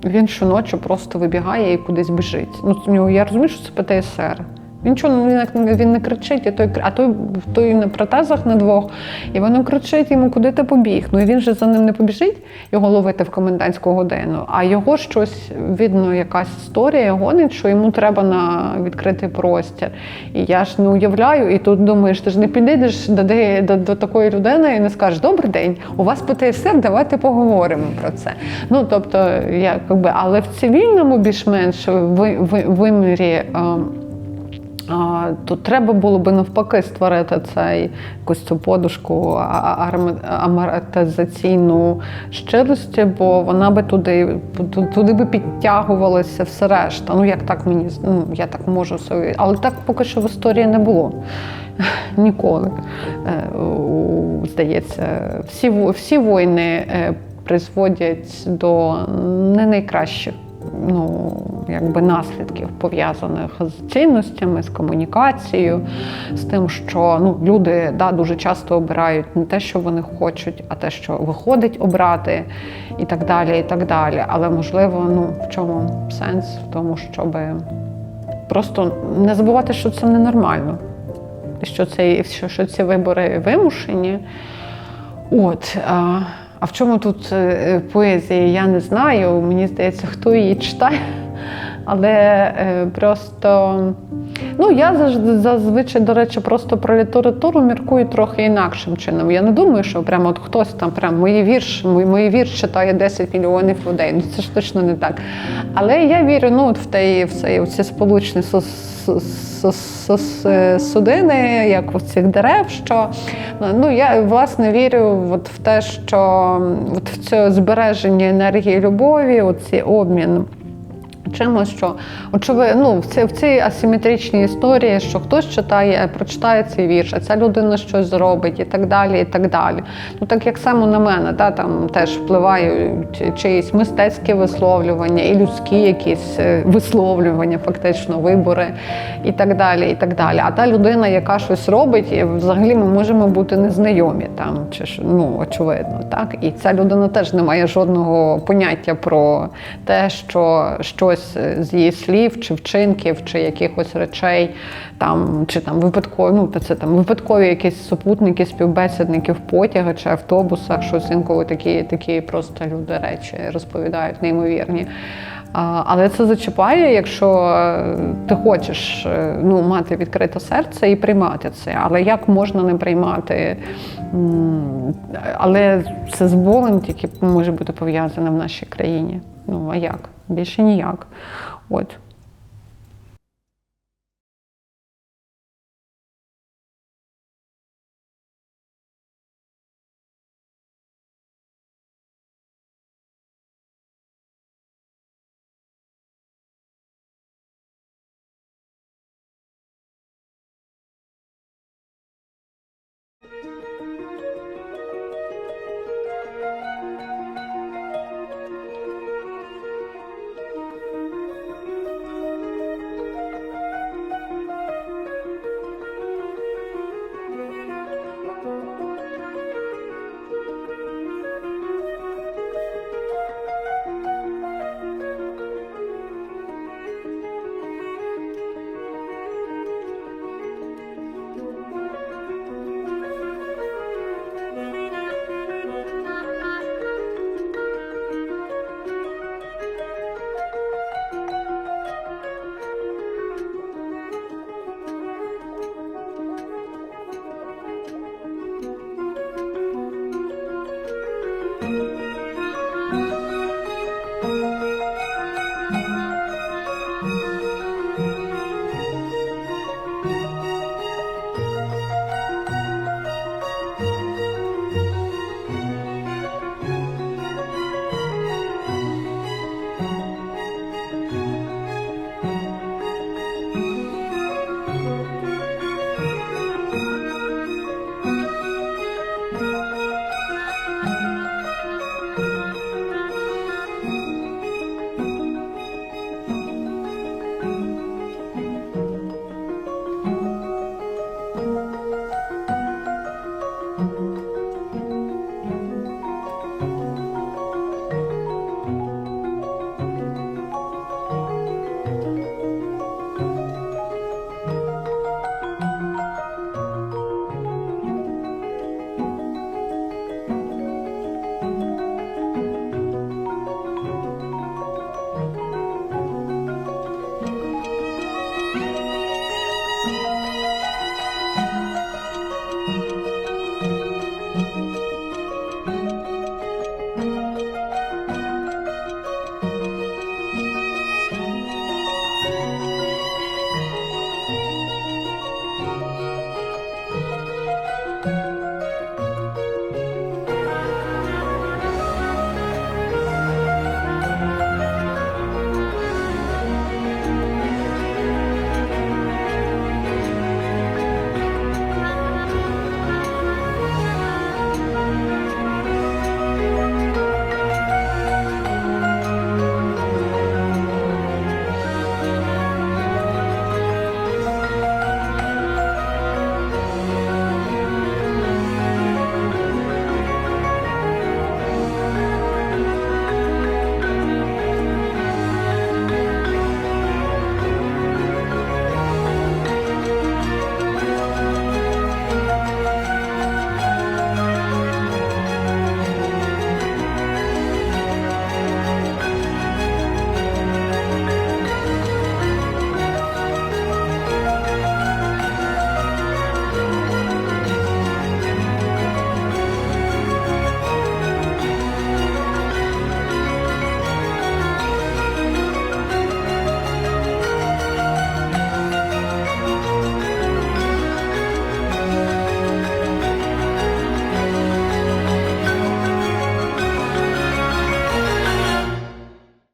він щоночі просто вибігає і кудись біжить. Ну, я розумію, що це ПТСР. Він не кричить, а той на протезах на двох, і воно кричить йому, куди ти побіг. Ну і він же за ним не побіжить, його ловити в комендантську годину, а його щось, видно, якась історія гонить, що йому треба на відкритий простір. І я ж не уявляю, і тут думаєш, ти ж не підійдеш до такої людини і не скажеш, добрий день, у вас ПТСР, давайте поговоримо про це. Ну, тобто, але в цивільному більш-менш вимірі то треба було би навпаки створити якусь цю подушку амортизаційну щирості, бо вона би туди би підтягувалося все решта. Ну, як так мені, ну, я так можу собі, але так поки що в історії не було. Ніколи. Здається, всі війни призводять до не найкращих наслідків, пов'язаних з цінностями, з комунікацією, з тим, що люди дуже часто обирають не те, що вони хочуть, а те, що виходить обрати, і так далі, і так далі. Але, можливо, в чому сенс? В тому, щоб просто не забувати, що це ненормально, що ці вибори вимушені. А в чому тут поезія, я не знаю. Мені здається, хто її читає. Але просто, я зазвичай, до речі, просто про літературу міркую трохи інакшим чином. Я не думаю, що прямо от хтось там мої вірш читає 10 мільйонів людей. Це ж точно не так. Але я вірю в ці сполучні судини, як в цих дерев, що я, власне, вірю в те, що в це збереження енергії любові, оцей обмін чимось, що очевидно, в цій асиметричній історії, що хтось прочитає цей вірш, а ця людина щось зробить і так далі, і так далі. Так як само на мене, там теж впливають чиїсь мистецькі висловлювання і людські якісь висловлювання, фактично, вибори і так далі, і так далі. А та людина, яка щось робить, і взагалі ми можемо бути незнайомі там, очевидно, так? І ця людина теж не має жодного поняття про те, що щось з її слів, чи вчинків, чи якихось речей, чи випадкові якісь супутники, співбесідники в потягах чи автобусах, щось інколи такі просто люди речі розповідають, неймовірні. Але це зачіпає, якщо ти хочеш мати відкрите серце і приймати це. Але як можна не приймати? Але це з болем тільки може бути пов'язане в нашій країні. А як? Більше ніяк.